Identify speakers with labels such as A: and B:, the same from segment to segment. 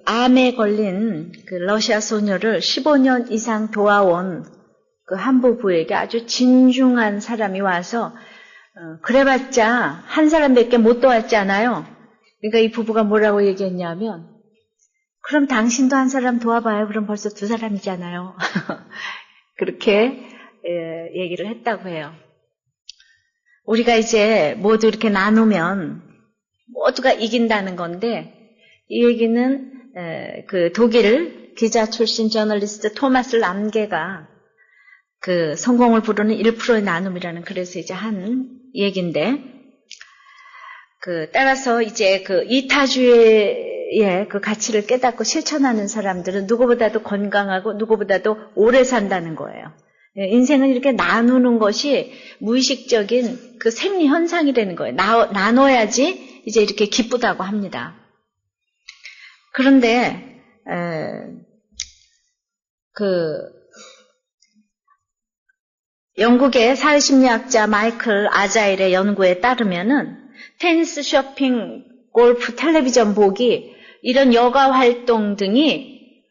A: 암에 걸린 러시아 소녀를 15년 이상 도와온 한 부부에게 아주 진중한 사람이 와서, 그래봤자 한 사람밖에 못 도왔잖아요. 그러니까 이 부부가 뭐라고 얘기했냐면, 그럼 당신도 한 사람 도와봐요. 그럼 벌써 두 사람이잖아요. 그렇게 얘기를 했다고 해요. 우리가 이제 모두 이렇게 나누면 모두가 이긴다는 건데, 이 얘기는 독일 기자 출신 저널리스트 토마스 람게가 성공을 부르는 1%의 나눔이라는 그래서 이제 한 얘기인데, 따라서 이제 이타주의 가치를 깨닫고 실천하는 사람들은 누구보다도 건강하고 누구보다도 오래 산다는 거예요. 인생은 이렇게 나누는 것이 무의식적인 생리 현상이라는 거예요. 나눠야지 이제 이렇게 기쁘다고 합니다. 그런데 영국의 사회심리학자 마이클 아자일의 연구에 따르면은 테니스, 쇼핑, 골프, 텔레비전 보기 이런 여가 활동 등이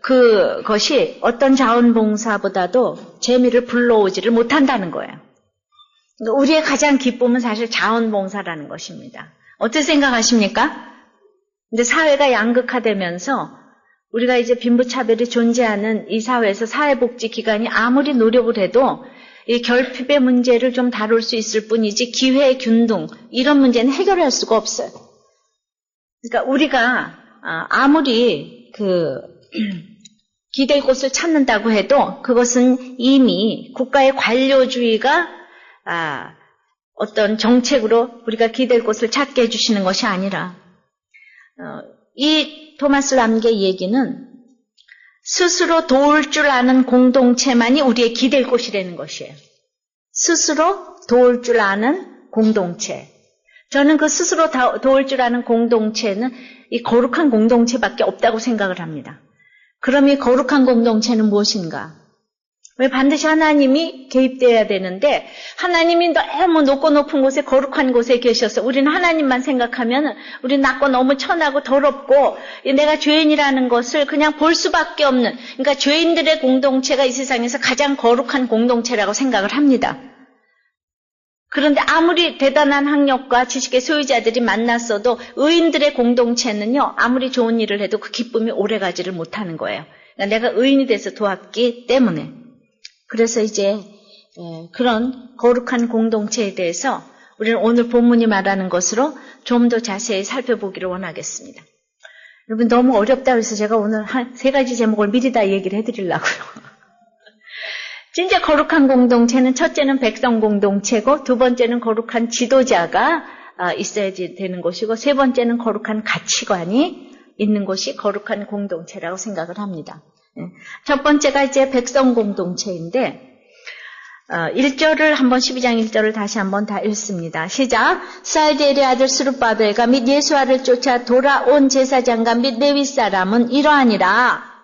A: 그것이 어떤 자원봉사보다도 재미를 불러오지를 못한다는 거예요. 우리의 가장 기쁨은 사실 자원봉사라는 것입니다. 어떻게 생각하십니까? 근데 사회가 양극화되면서 우리가 이제 빈부차별이 존재하는 이 사회에서 사회복지기관이 아무리 노력을 해도 이 결핍의 문제를 좀 다룰 수 있을 뿐이지 기회 균등 이런 문제는 해결할 수가 없어요. 그러니까 우리가 아무리 기댈 곳을 찾는다고 해도 그것은 이미 국가의 관료주의가 어떤 정책으로 우리가 기댈 곳을 찾게 해주시는 것이 아니라 이 토마스 람게 얘기는 스스로 도울 줄 아는 공동체만이 우리의 기댈 곳이라는 것이에요. 스스로 도울 줄 아는 공동체. 저는 스스로 도울 줄 아는 공동체는 이 거룩한 공동체밖에 없다고 생각을 합니다. 그럼 이 거룩한 공동체는 무엇인가? 왜 반드시 하나님이 개입되어야 되는데 하나님이 너무 높고 높은 곳에 거룩한 곳에 계셔서 우리는 하나님만 생각하면 우리는 낮고 너무 천하고 더럽고 내가 죄인이라는 것을 그냥 볼 수밖에 없는, 그러니까 죄인들의 공동체가 이 세상에서 가장 거룩한 공동체라고 생각을 합니다. 그런데 아무리 대단한 학력과 지식의 소유자들이 만났어도 의인들의 공동체는요, 아무리 좋은 일을 해도 그 기쁨이 오래가지를 못하는 거예요. 그러니까 내가 의인이 돼서 도왔기 때문에. 그래서 이제 그런 거룩한 공동체에 대해서 우리는 오늘 본문이 말하는 것으로 좀 더 자세히 살펴보기를 원하겠습니다. 여러분 너무 어렵다고 해서 제가 오늘 한 3가지 제목을 미리 다 얘기를 해드리려고요. 진짜 거룩한 공동체는 첫째는 백성 공동체고 두 번째는 거룩한 지도자가 있어야 되는 것이고 세 번째는 거룩한 가치관이 있는 것이 거룩한 공동체라고 생각을 합니다. 첫 번째가 이제 백성 공동체인데 1절을 한번 12장 1절을 다시 한번 다 읽습니다. 시작. 스알디엘의 아들 스룹바벨과 및 예수아를 쫓아 돌아온 제사장과 및 레위 사람은 이러하니라.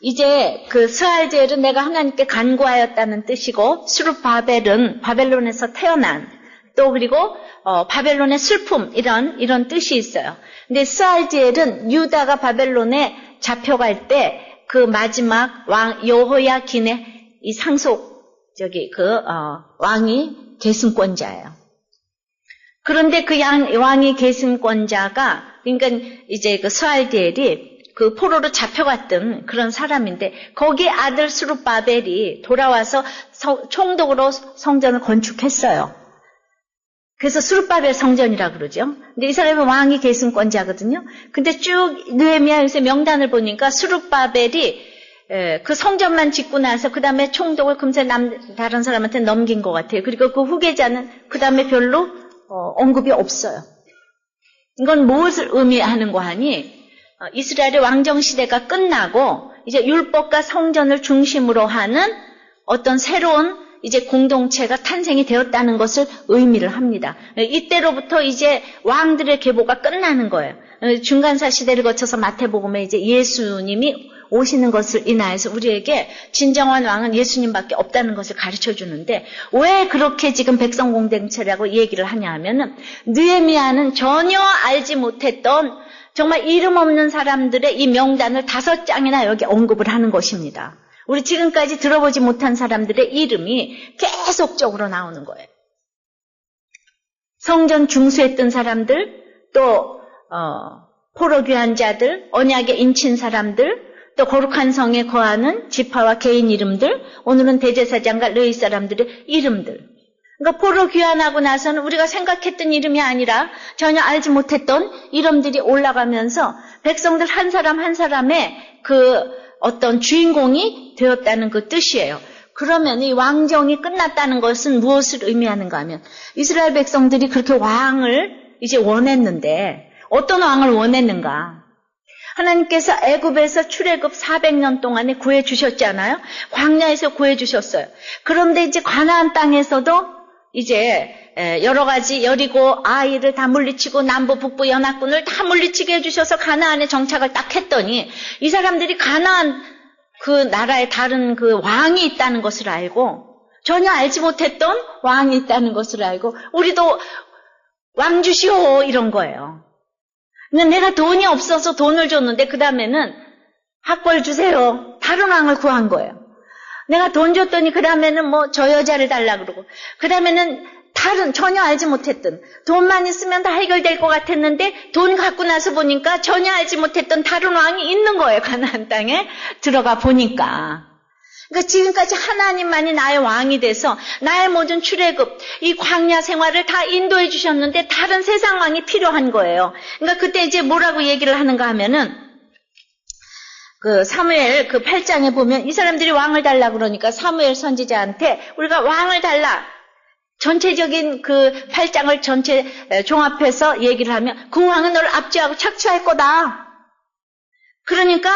A: 이제 스알디엘은 내가 하나님께 간구하였다는 뜻이고 스룹바벨은 바벨론에서 태어난 또 그리고 바벨론의 슬픔 이런 뜻이 있어요. 근데 스알디엘은 유다가 바벨론에 잡혀갈 때 그 마지막 왕 여호야긴의 이 왕이 계승권자예요. 그런데 왕이 계승권자가 그러니까 이제 스알디엘이 포로로 잡혀갔던 그런 사람인데 거기에 아들 스룹바벨이 돌아와서 총독으로 성전을 건축했어요. 그래서 스룹바벨 성전이라 그러죠. 근데 이 사람은 왕이 계승권자거든요. 근데 쭉 느헤미야 요새 명단을 보니까 스룹바벨이 그 성전만 짓고 나서 그 다음에 총독을 금세 다른 사람한테 넘긴 것 같아요. 그리고 그 후계자는 그 다음에 별로 언급이 없어요. 이건 무엇을 의미하는가 하니 이스라엘의 왕정시대가 끝나고 이제 율법과 성전을 중심으로 하는 어떤 새로운 이제 공동체가 탄생이 되었다는 것을 의미를 합니다. 이때로부터 이제 왕들의 계보가 끝나는 거예요. 중간사 시대를 거쳐서 마태복음에 이제 예수님이 오시는 것을 인하여서 우리에게 진정한 왕은 예수님밖에 없다는 것을 가르쳐 주는데 왜 그렇게 지금 백성 공동체라고 얘기를 하냐 하면은 느헤미야는 전혀 알지 못했던 정말 이름 없는 사람들의 이 명단을 5장이나 여기 언급을 하는 것입니다. 우리 지금까지 들어보지 못한 사람들의 이름이 계속적으로 나오는 거예요. 성전 중수했던 사람들, 또 포로 귀한 자들, 언약에 인친 사람들, 또 거룩한 성에 거하는 지파와 개인 이름들, 오늘은 대제사장과 르위 사람들의 이름들. 그러니까 포로 귀환하고 나서는 우리가 생각했던 이름이 아니라 전혀 알지 못했던 이름들이 올라가면서 백성들 한 사람 한 사람의 그 어떤 주인공이 되었다는 그 뜻이에요. 그러면 이 왕정이 끝났다는 것은 무엇을 의미하는가 하면 이스라엘 백성들이 그렇게 왕을 이제 원했는데 어떤 왕을 원했는가? 하나님께서 애굽에서 출애굽 400년 동안에 구해주셨잖아요. 광야에서 구해주셨어요. 그런데 이제 가나안 땅에서도 이제 여러 가지 여리고 아이를 다 물리치고 남부 북부 연합군을 다 물리치게 해주셔서 가나안에 정착을 딱 했더니 이 사람들이 가나안 그 나라에 다른 그 왕이 있다는 것을 알고 전혀 알지 못했던 왕이 있다는 것을 알고 우리도 왕 주시오 이런 거예요. 내가 돈이 없어서 돈을 줬는데 그 다음에는 학벌 주세요. 다른 왕을 구한 거예요. 내가 돈 줬더니 그 다음에는 뭐 저 여자를 달라 그러고 그 다음에는 다른 전혀 알지 못했던 돈만 있으면 다 해결될 것 같았는데 돈 갖고 나서 보니까 전혀 알지 못했던 다른 왕이 있는 거예요. 가나안 땅에 들어가 보니까. 그러니까 지금까지 하나님만이 나의 왕이 돼서 나의 모든 출애굽, 이 광야 생활을 다 인도해 주셨는데 다른 세상 왕이 필요한 거예요. 그러니까 그때 이제 뭐라고 얘기를 하는가 하면은 그 사무엘 그 8장에 보면 이 사람들이 왕을 달라 그러니까 사무엘 선지자한테 우리가 왕을 달라. 전체적인 그 8장을 전체 종합해서 얘기를 하면 그 왕은 너를 압제하고 착취할 거다. 그러니까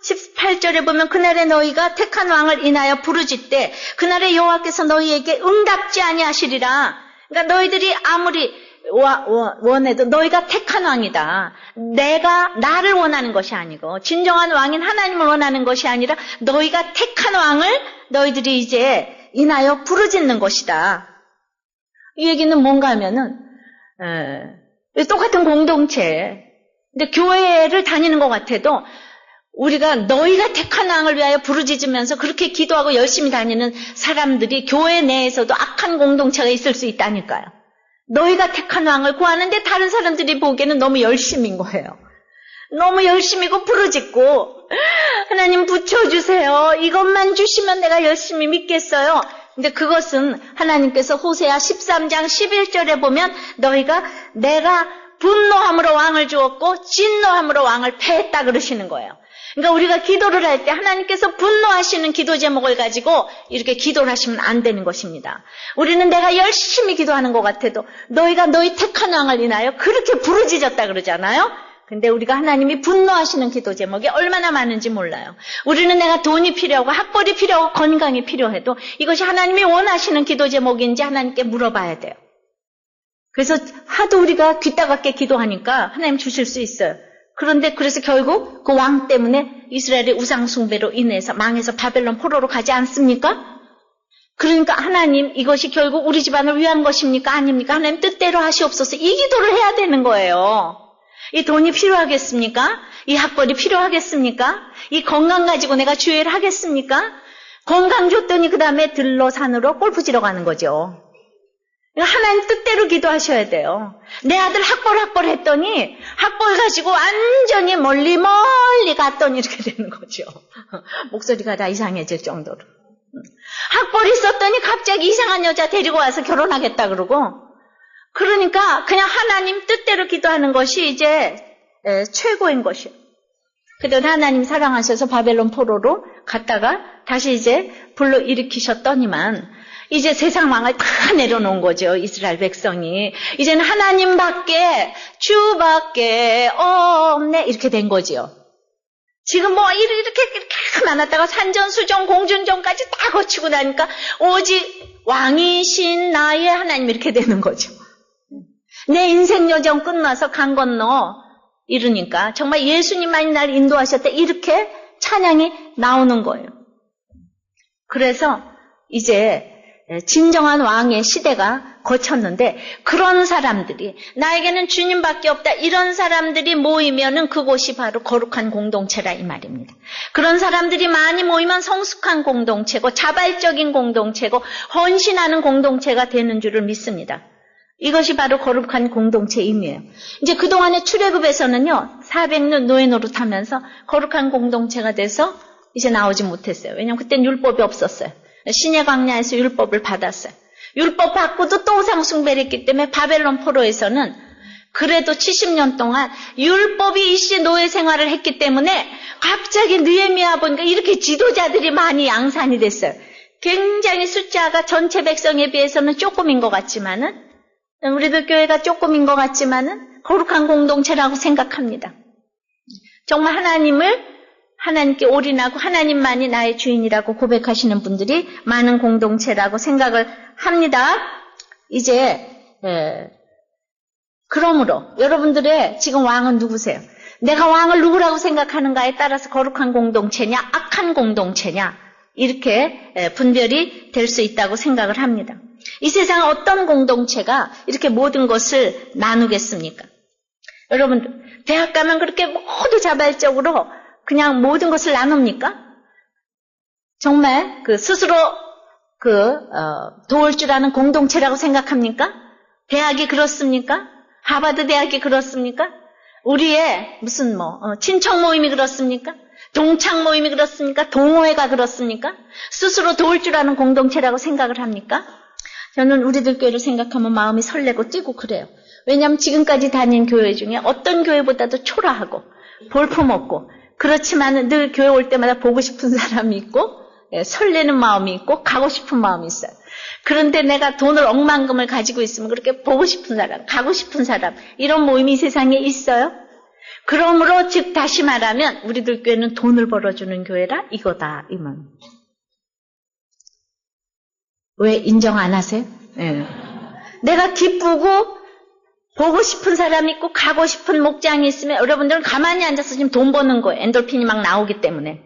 A: 18절에 보면 그날에 너희가 택한 왕을 인하여 부르짖되 그날에 여호와께서 너희에게 응답지 아니하시리라. 그러니까 너희들이 아무리 원해도 너희가 택한 왕이다. 내가 나를 원하는 것이 아니고 진정한 왕인 하나님을 원하는 것이 아니라 너희가 택한 왕을 너희들이 이제 인하여 부르짖는 것이다. 이 얘기는 뭔가 하면은 똑같은 공동체 근데 교회를 다니는 것 같아도 우리가 너희가 택한 왕을 위하여 부르짖으면서 그렇게 기도하고 열심히 다니는 사람들이 교회 내에서도 악한 공동체가 있을 수 있다니까요. 너희가 택한 왕을 구하는데 다른 사람들이 보기에는 너무 열심인 거예요. 너무 열심히고 부르짖고 하나님 붙여주세요. 이것만 주시면 내가 열심히 믿겠어요. 근데 그것은 하나님께서 호세아 13장 11절에 보면 너희가 내가 분노함으로 왕을 주었고 진노함으로 왕을 패했다 그러시는 거예요. 그러니까 우리가 기도를 할 때 하나님께서 분노하시는 기도 제목을 가지고 이렇게 기도를 하시면 안 되는 것입니다. 우리는 내가 열심히 기도하는 것 같아도 너희가 너희 택한 왕을 인하여 그렇게 부르짖었다 그러잖아요. 근데 우리가 하나님이 분노하시는 기도 제목이 얼마나 많은지 몰라요. 우리는 내가 돈이 필요하고 학벌이 필요하고 건강이 필요해도 이것이 하나님이 원하시는 기도 제목인지 하나님께 물어봐야 돼요. 그래서 하도 우리가 귀따갑게 기도하니까 하나님 주실 수 있어요. 그런데 그래서 결국 그 왕 때문에 이스라엘의 우상 숭배로 인해서 망해서 바벨론 포로로 가지 않습니까? 그러니까 하나님 이것이 결국 우리 집안을 위한 것입니까? 아닙니까? 하나님 뜻대로 하시옵소서. 이 기도를 해야 되는 거예요. 이 돈이 필요하겠습니까? 이 학벌이 필요하겠습니까? 이 건강 가지고 내가 주의를 하겠습니까? 건강 줬더니 그 다음에 들러 산으로 골프 치러 가는 거죠. 하나님 뜻대로 기도하셔야 돼요. 내 아들 학벌 했더니 학벌 가지고 완전히 멀리 갔더니 이렇게 되는 거죠. 목소리가 다 이상해질 정도로. 학벌 있었더니 갑자기 이상한 여자 데리고 와서 결혼하겠다 그러고 그러니까 그냥 하나님 뜻대로 기도하는 것이 이제 최고인 것이에요. 그래도 하나님 사랑하셔서 바벨론 포로로 갔다가 다시 이제 불러일으키셨더니만 이제 세상 왕을 다 내려놓은 거죠. 이스라엘 백성이. 이제는 하나님밖에 주밖에 없네 이렇게 된 거죠. 지금 뭐 이렇게 많았다가 산전수전 공준전까지 다 거치고 나니까 오직 왕이신 나의 하나님 이렇게 되는 거죠. 내 인생 여정 끝나서 강 건너 이러니까 정말 예수님만이 날 인도하셨다 이렇게 찬양이 나오는 거예요. 그래서 이제 진정한 왕의 시대가 거쳤는데 그런 사람들이 나에게는 주님밖에 없다 이런 사람들이 모이면은 그곳이 바로 거룩한 공동체라 이 말입니다. 그런 사람들이 많이 모이면 성숙한 공동체고 자발적인 공동체고 헌신하는 공동체가 되는 줄을 믿습니다. 이것이 바로 거룩한 공동체의 의미예요. 이제 그동안의 출애굽에서는요 400년 노예 노릇하면서 거룩한 공동체가 돼서 이제 나오지 못했어요. 왜냐하면 그때는 율법이 없었어요. 신의 광야에서 율법을 받았어요. 율법 받고도 또 우상 숭배를 했기 때문에 바벨론 포로에서는 그래도 70년 동안 율법이 일시 노예 생활을 했기 때문에 갑자기 느헤미야 보니까 이렇게 지도자들이 많이 양산이 됐어요. 굉장히 숫자가 전체 백성에 비해서는 조금인 것 같지만은 우리들 교회가 조금인 것 같지만은 거룩한 공동체라고 생각합니다. 정말 하나님께 올인하고 하나님만이 나의 주인이라고 고백하시는 분들이 많은 공동체라고 생각을 합니다. 이제 그러므로 여러분들의 지금 왕은 누구세요? 내가 왕을 누구라고 생각하는가에 따라서 거룩한 공동체냐 악한 공동체냐 이렇게 분별이 될 수 있다고 생각을 합니다. 이 세상 어떤 공동체가 이렇게 모든 것을 나누겠습니까? 여러분들 대학 가면 그렇게 모두 자발적으로 그냥 모든 것을 나눕니까? 정말 스스로 도울 줄 아는 공동체라고 생각합니까? 대학이 그렇습니까? 하버드 대학이 그렇습니까? 우리의 무슨 친척 모임이 그렇습니까? 동창 모임이 그렇습니까? 동호회가 그렇습니까? 스스로 도울 줄 아는 공동체라고 생각을 합니까? 저는 우리들 교회를 생각하면 마음이 설레고 뛰고 그래요. 왜냐하면 지금까지 다닌 교회 중에 어떤 교회보다도 초라하고 볼품없고 그렇지만 늘 교회 올 때마다 보고 싶은 사람이 있고 설레는 마음이 있고 가고 싶은 마음이 있어요. 그런데 내가 돈을 억만금을 가지고 있으면 그렇게 보고 싶은 사람, 가고 싶은 사람 이런 모임이 세상에 있어요? 그러므로 즉 다시 말하면 우리들 교회는 돈을 벌어주는 교회라 이거다 이 말. 왜 인정 안 하세요? 네. 내가 기쁘고 보고 싶은 사람이 있고 가고 싶은 목장이 있으면 여러분들은 가만히 앉아서 지금 돈 버는 거예요. 엔돌핀이 막 나오기 때문에.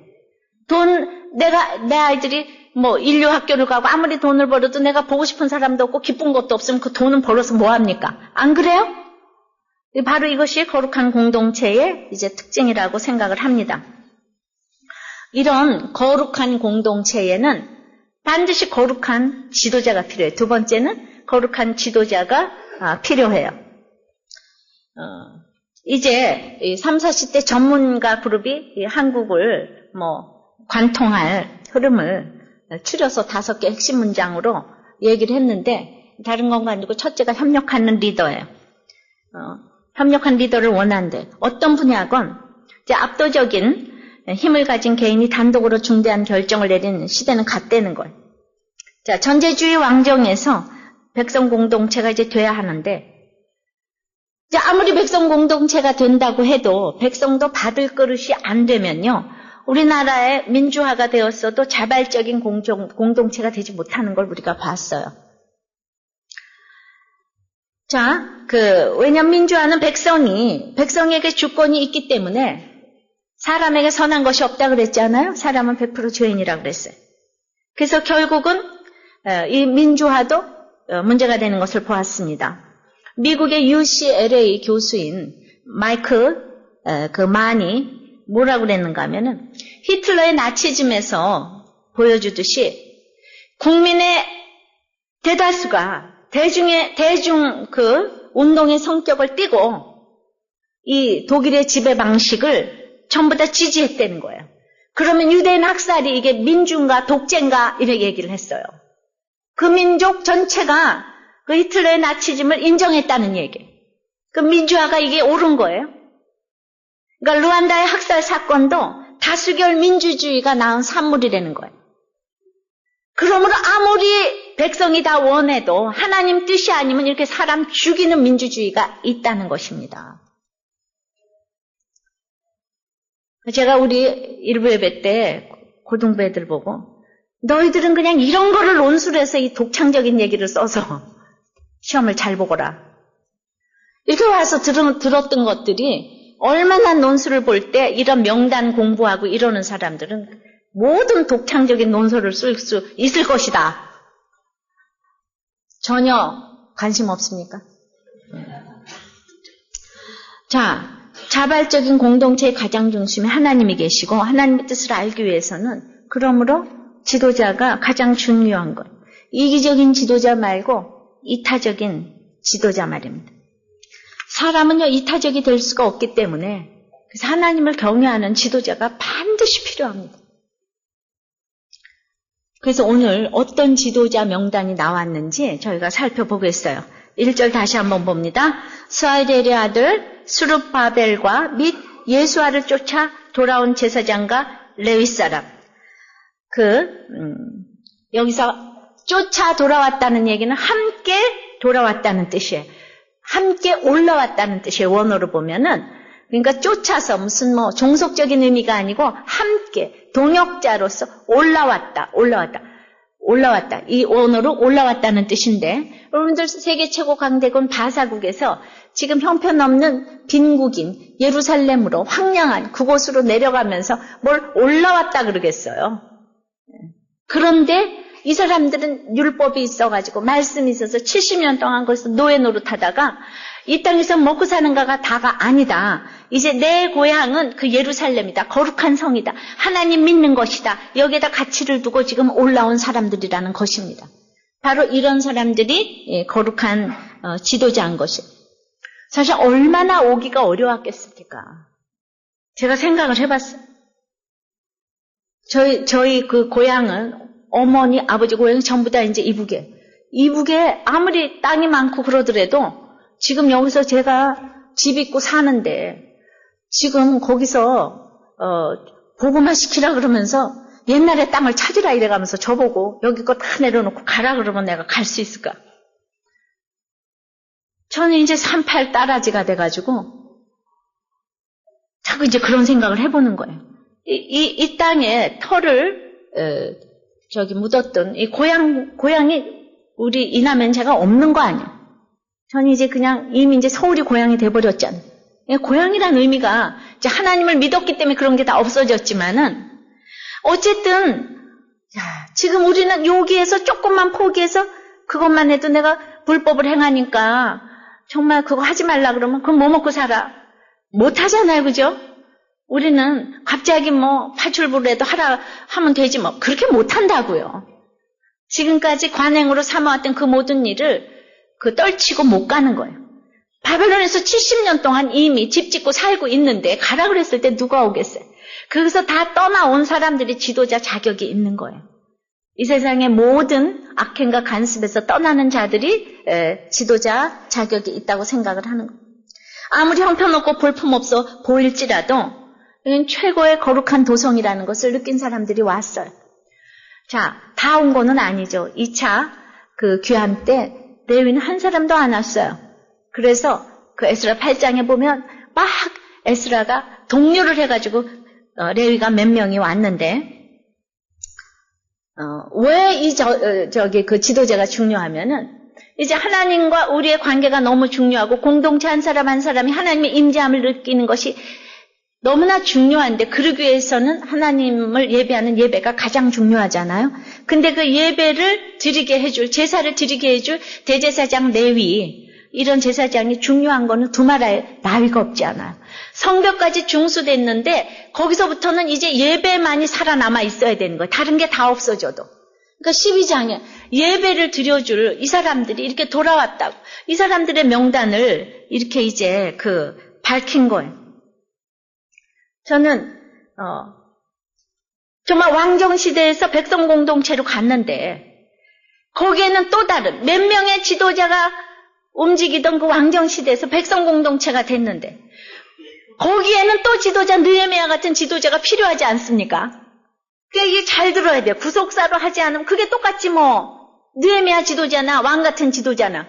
A: 내 아이들이 인류 학교를 가고 아무리 돈을 벌어도 내가 보고 싶은 사람도 없고 기쁜 것도 없으면 그 돈은 벌어서 뭐 합니까? 안 그래요? 바로 이것이 거룩한 공동체의 이제 특징이라고 생각을 합니다. 이런 거룩한 공동체에는 반드시 거룩한 지도자가 필요해요. 두 번째는 거룩한 지도자가 필요해요. 이제 3, 40대 전문가 그룹이 한국을 관통할 흐름을 추려서 5개 핵심 문장으로 얘기를 했는데 다른 건 아니고 첫째가 협력하는 리더예요. 협력한 리더를 원한대. 어떤 분야건 이제 압도적인 힘을 가진 개인이 단독으로 중대한 결정을 내리는 시대는 갔다는 거예요. 자, 전제주의 왕정에서 백성 공동체가 이제 돼야 하는데 이제 아무리 백성 공동체가 된다고 해도 백성도 받을 그릇이 안 되면요. 우리나라의 민주화가 되었어도 자발적인 공동체가 되지 못하는 걸 우리가 봤어요. 자, 왜냐면 민주화는 백성에게 주권이 있기 때문에 사람에게 선한 것이 없다 그랬잖아요. 사람은 100% 죄인이라고 그랬어요. 그래서 결국은 이 민주화도 문제가 되는 것을 보았습니다. 미국의 UCLA 교수인 마이클 만이 뭐라고 그랬는가 하면은 히틀러의 나치즘에서 보여주듯이 국민의 대다수가 대중 운동의 성격을 띠고 이 독일의 지배 방식을 전부 다 지지했다는 거예요. 그러면 유대인 학살이 이게 민주인가 독재인가 이렇게 얘기를 했어요. 그 민족 전체가 그 히틀러의 나치즘을 인정했다는 얘기예요. 그 민주화가 이게 옳은 거예요. 그러니까 루안다의 학살 사건도 다수결 민주주의가 낳은 산물이라는 거예요. 그러므로 아무리 백성이 다 원해도 하나님 뜻이 아니면 이렇게 사람 죽이는 민주주의가 있다는 것입니다. 제가 우리 일부 예배 때 고등부 애들 보고 너희들은 그냥 이런 거를 논술해서 이 독창적인 얘기를 써서 시험을 잘 보거라. 이렇게 와서 들었던 것들이 얼마나 논술을 볼 때 이런 명단 공부하고 이러는 사람들은 모든 독창적인 논설을 쓸 수 있을 것이다. 전혀 관심 없습니까? 자, 자발적인 공동체의 가장 중심에 하나님이 계시고 하나님의 뜻을 알기 위해서는 그러므로 지도자가 가장 중요한 것. 이기적인 지도자 말고 이타적인 지도자 말입니다. 사람은요, 이타적이 될 수가 없기 때문에 그래서 하나님을 경외하는 지도자가 반드시 필요합니다. 그래서 오늘 어떤 지도자 명단이 나왔는지 저희가 살펴보겠어요. 1절 다시 한번 봅니다. 스알델의 아들 스룹바벨과 및 예수아를 쫓아 돌아온 제사장과 레위 사람. 여기서 쫓아 돌아왔다는 얘기는 함께 돌아왔다는 뜻이에요. 함께 올라왔다는 뜻이에요. 원어로 보면은. 그러니까 쫓아서 무슨 종속적인 의미가 아니고 함께 동역자로서 올라왔다. 이 원어로 올라왔다는 뜻인데 여러분들 세계 최고 강대국 바사국에서 지금 형편없는 빈국인 예루살렘으로 황량한 그곳으로 내려가면서 뭘 올라왔다 그러겠어요. 그런데 이 사람들은 율법이 있어가지고 말씀이 있어서 70년 동안 거기서 노예 노릇하다가 이 땅에서 먹고 사는가가 다가 아니다. 이제 내 고향은 그 예루살렘이다. 거룩한 성이다. 하나님 믿는 것이다. 여기에다 가치를 두고 지금 올라온 사람들이라는 것입니다. 바로 이런 사람들이 거룩한 지도자인 것이에요. 사실 얼마나 오기가 어려웠겠습니까? 제가 생각을 해봤어요. 저희 그 고향은 어머니, 아버지 고향이 전부 다 이제 이북에 아무리 땅이 많고 그러더라도 지금 여기서 제가 집 있고 사는데 지금 거기서 복음화 시키라 그러면서 옛날에 땅을 찾으라 이래가면서 저보고 여기 거 다 내려놓고 가라 그러면 내가 갈 수 있을까? 저는 이제 38 따라지가 돼가지고 자꾸 이제 그런 생각을 해보는 거예요. 이 땅에 털을 묻었던 이 고향이 우리 이남엔 제가 없는 거 아니에요. 저는 이제 그냥 이미 이제 서울이 고향이 돼버렸잖아요. 고향이라는 의미가 이제 하나님을 믿었기 때문에 그런 게 다 없어졌지만은 어쨌든 지금 우리는 여기에서 조금만 포기해서 그것만 해도 내가 불법을 행하니까 정말 그거 하지 말라 그러면 그럼 뭐 먹고 살아? 못 하잖아요, 그죠? 우리는 갑자기 파출부를 해도 하면 되지 그렇게 못 한다고요. 지금까지 관행으로 삼아왔던 그 모든 일을 떨치고 못 가는 거예요. 바벨론에서 70년 동안 이미 집 짓고 살고 있는데 가라 그랬을 때 누가 오겠어요? 거기서 다 떠나온 사람들이 지도자 자격이 있는 거예요. 이 세상의 모든 악행과 간습에서 떠나는 자들이 지도자 자격이 있다고 생각을 하는 거예요. 아무리 형편없고 볼품없어 보일지라도 이건 최고의 거룩한 도성이라는 것을 느낀 사람들이 왔어요. 자, 다 온 거는 아니죠. 2차 귀환 때 레위는 한 사람도 안 왔어요. 그래서 그 에스라 8장에 보면 막 에스라가 독려를 해가지고 레위가 몇 명이 왔는데 왜 그 지도자가 중요하면은 이제 하나님과 우리의 관계가 너무 중요하고 공동체 한 사람 한 사람이 하나님의 임재함을 느끼는 것이 너무나 중요한데 그러기 위해서는 하나님을 예배하는 예배가 가장 중요하잖아요. 근데 그 예배를 드리게 해줄, 제사를 드리게 해줄 대제사장 레위, 이런 제사장이 중요한 거는 두말할 나위가 없지 않아요. 성벽까지 중수됐는데 거기서부터는 이제 예배만이 살아남아 있어야 되는 거예요. 다른 게 다 없어져도. 그러니까 12장에 예배를 드려줄 이 사람들이 이렇게 돌아왔다고. 이 사람들의 명단을 이렇게 이제 밝힌 거예요. 저는 정말 왕정시대에서 백성공동체로 갔는데 거기에는 또 다른 몇 명의 지도자가 움직이던 그 왕정시대에서 백성공동체가 됐는데 거기에는 또 지도자 느헤미야 같은 지도자가 필요하지 않습니까? 이게 잘 들어야 돼요. 구속사로 하지 않으면 그게 똑같지 느헤미야 지도자나 왕 같은 지도자나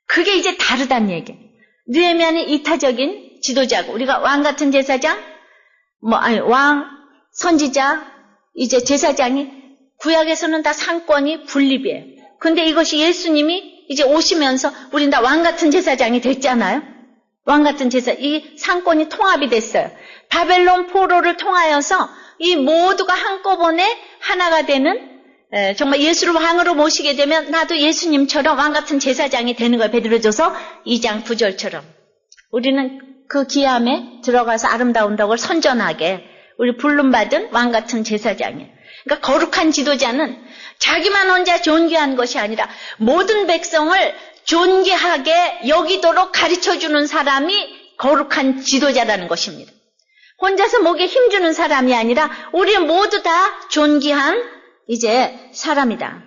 A: 그게 이제 다르다는 얘기예요. 느헤미야는 이타적인 지도자고 우리가 왕 같은 제사장 왕, 선지자, 이제 제사장이 구약에서는 다 상권이 분립이에요. 근데 이것이 예수님이 이제 오시면서 우린 다 왕 같은 제사장이 됐잖아요. 왕같은 제사, 이 상권이 통합이 됐어요. 바벨론 포로를 통하여서 이 모두가 한꺼번에 하나가 되는, 정말 예수를 왕으로 모시게 되면 나도 예수님처럼 왕같은 제사장이 되는 거예요. 베드로전서 2장 9절처럼. 우리는 그 기함에 들어가서 아름다운 덕을 선전하게 우리 부름받은 왕같은 제사장이에요. 그러니까 거룩한 지도자는 자기만 혼자 존귀한 것이 아니라 모든 백성을 존귀하게 여기도록 가르쳐주는 사람이 거룩한 지도자라는 것입니다. 혼자서 목에 힘주는 사람이 아니라 우리 모두 다 존귀한 이제 사람이다.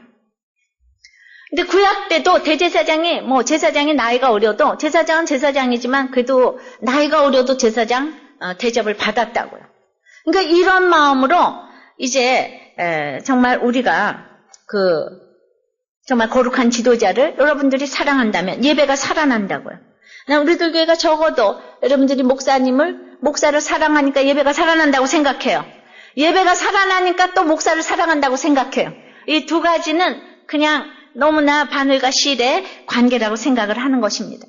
A: 근데 구약 때도 대제사장이 제사장이 나이가 어려도 제사장은 제사장이지만 그래도 나이가 어려도 제사장 대접을 받았다고요. 그러니까 이런 마음으로 이제 정말 우리가 정말 거룩한 지도자를 여러분들이 사랑한다면 예배가 살아난다고요. 우리들 교회가 적어도 여러분들이 목사를 사랑하니까 예배가 살아난다고 생각해요. 예배가 살아나니까 또 목사를 사랑한다고 생각해요. 이 두 가지는 그냥 너무나 바늘과 실의 관계라고 생각을 하는 것입니다.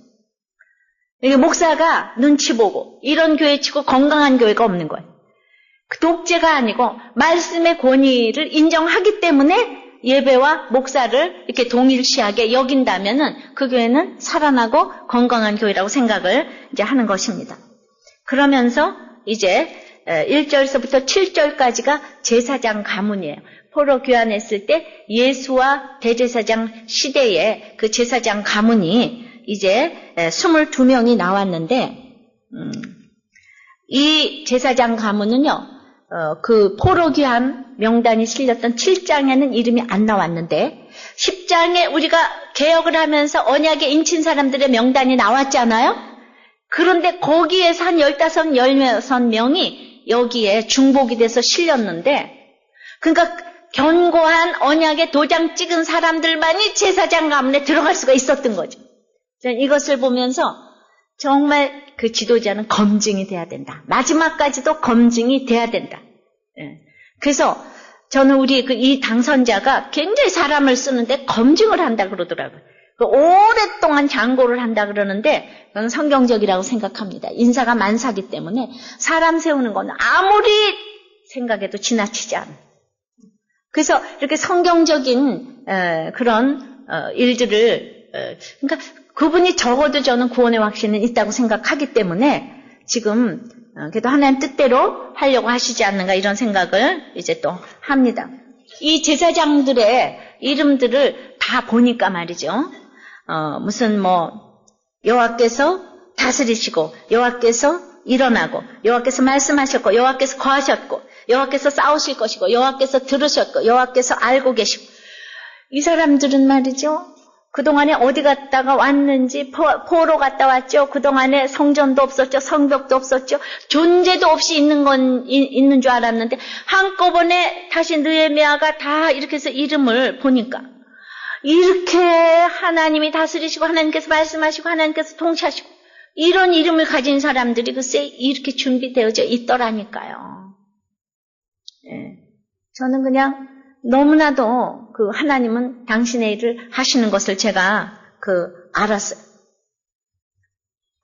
A: 목사가 눈치 보고 이런 교회 치고 건강한 교회가 없는 거예요. 독재가 아니고 말씀의 권위를 인정하기 때문에 예배와 목사를 이렇게 동일시하게 여긴다면은 그 교회는 살아나고 건강한 교회라고 생각을 이제 하는 것입니다. 그러면서 이제 1절서부터 7절까지가 제사장 가문이에요. 포로 귀환했을 때 예수와 대제사장 시대에 그 제사장 가문이 이제 22명이 나왔는데 이 제사장 가문은요. 그 포로 귀환 명단이 실렸던 7장에는 이름이 안 나왔는데 10장에 우리가 개혁을 하면서 언약에 인친 사람들의 명단이 나왔잖아요. 그런데 거기에서 한 15, 16명이 여기에 중복이 돼서 실렸는데 그러니까 견고한 언약에 도장 찍은 사람들만이 제사장 가문에 들어갈 수가 있었던 거죠. 저는 이것을 보면서 정말 그 지도자는 검증이 돼야 된다. 마지막까지도 검증이 돼야 된다. 그래서 저는 우리 이 당선자가 굉장히 사람을 쓰는데 검증을 한다 그러더라고요. 오랫동안 장고를 한다 그러는데 그건 성경적이라고 생각합니다. 인사가 만사기 때문에 사람 세우는 건 아무리 생각해도 지나치지 않아요. 그래서 이렇게 성경적인 그런 일들을 그러니까 그분이 적어도 저는 구원의 확신은 있다고 생각하기 때문에 지금 그래도 하나님 뜻대로 하려고 하시지 않는가 이런 생각을 이제 또 합니다. 이 제사장들의 이름들을 다 보니까 말이죠. 무슨 여호와께서 다스리시고 여호와께서 일어나고 여호와께서 말씀하셨고 여호와께서 거하셨고 여호와께서 싸우실 것이고 여호와께서 들으셨고 여호와께서 알고 계시고 이 사람들은 말이죠. 그동안에 어디 갔다가 왔는지 포로 갔다 왔죠. 그동안에 성전도 없었죠. 성벽도 없었죠. 존재도 없이 있는 줄 알았는데 한꺼번에 다시 느헤미야가 다 이렇게 해서 이름을 보니까 이렇게 하나님이 다스리시고 하나님께서 말씀하시고 하나님께서 통치하시고 이런 이름을 가진 사람들이 글쎄 이렇게 준비되어져 있더라니까요. 저는 그냥 너무나도 하나님은 당신의 일을 하시는 것을 제가 알았어요.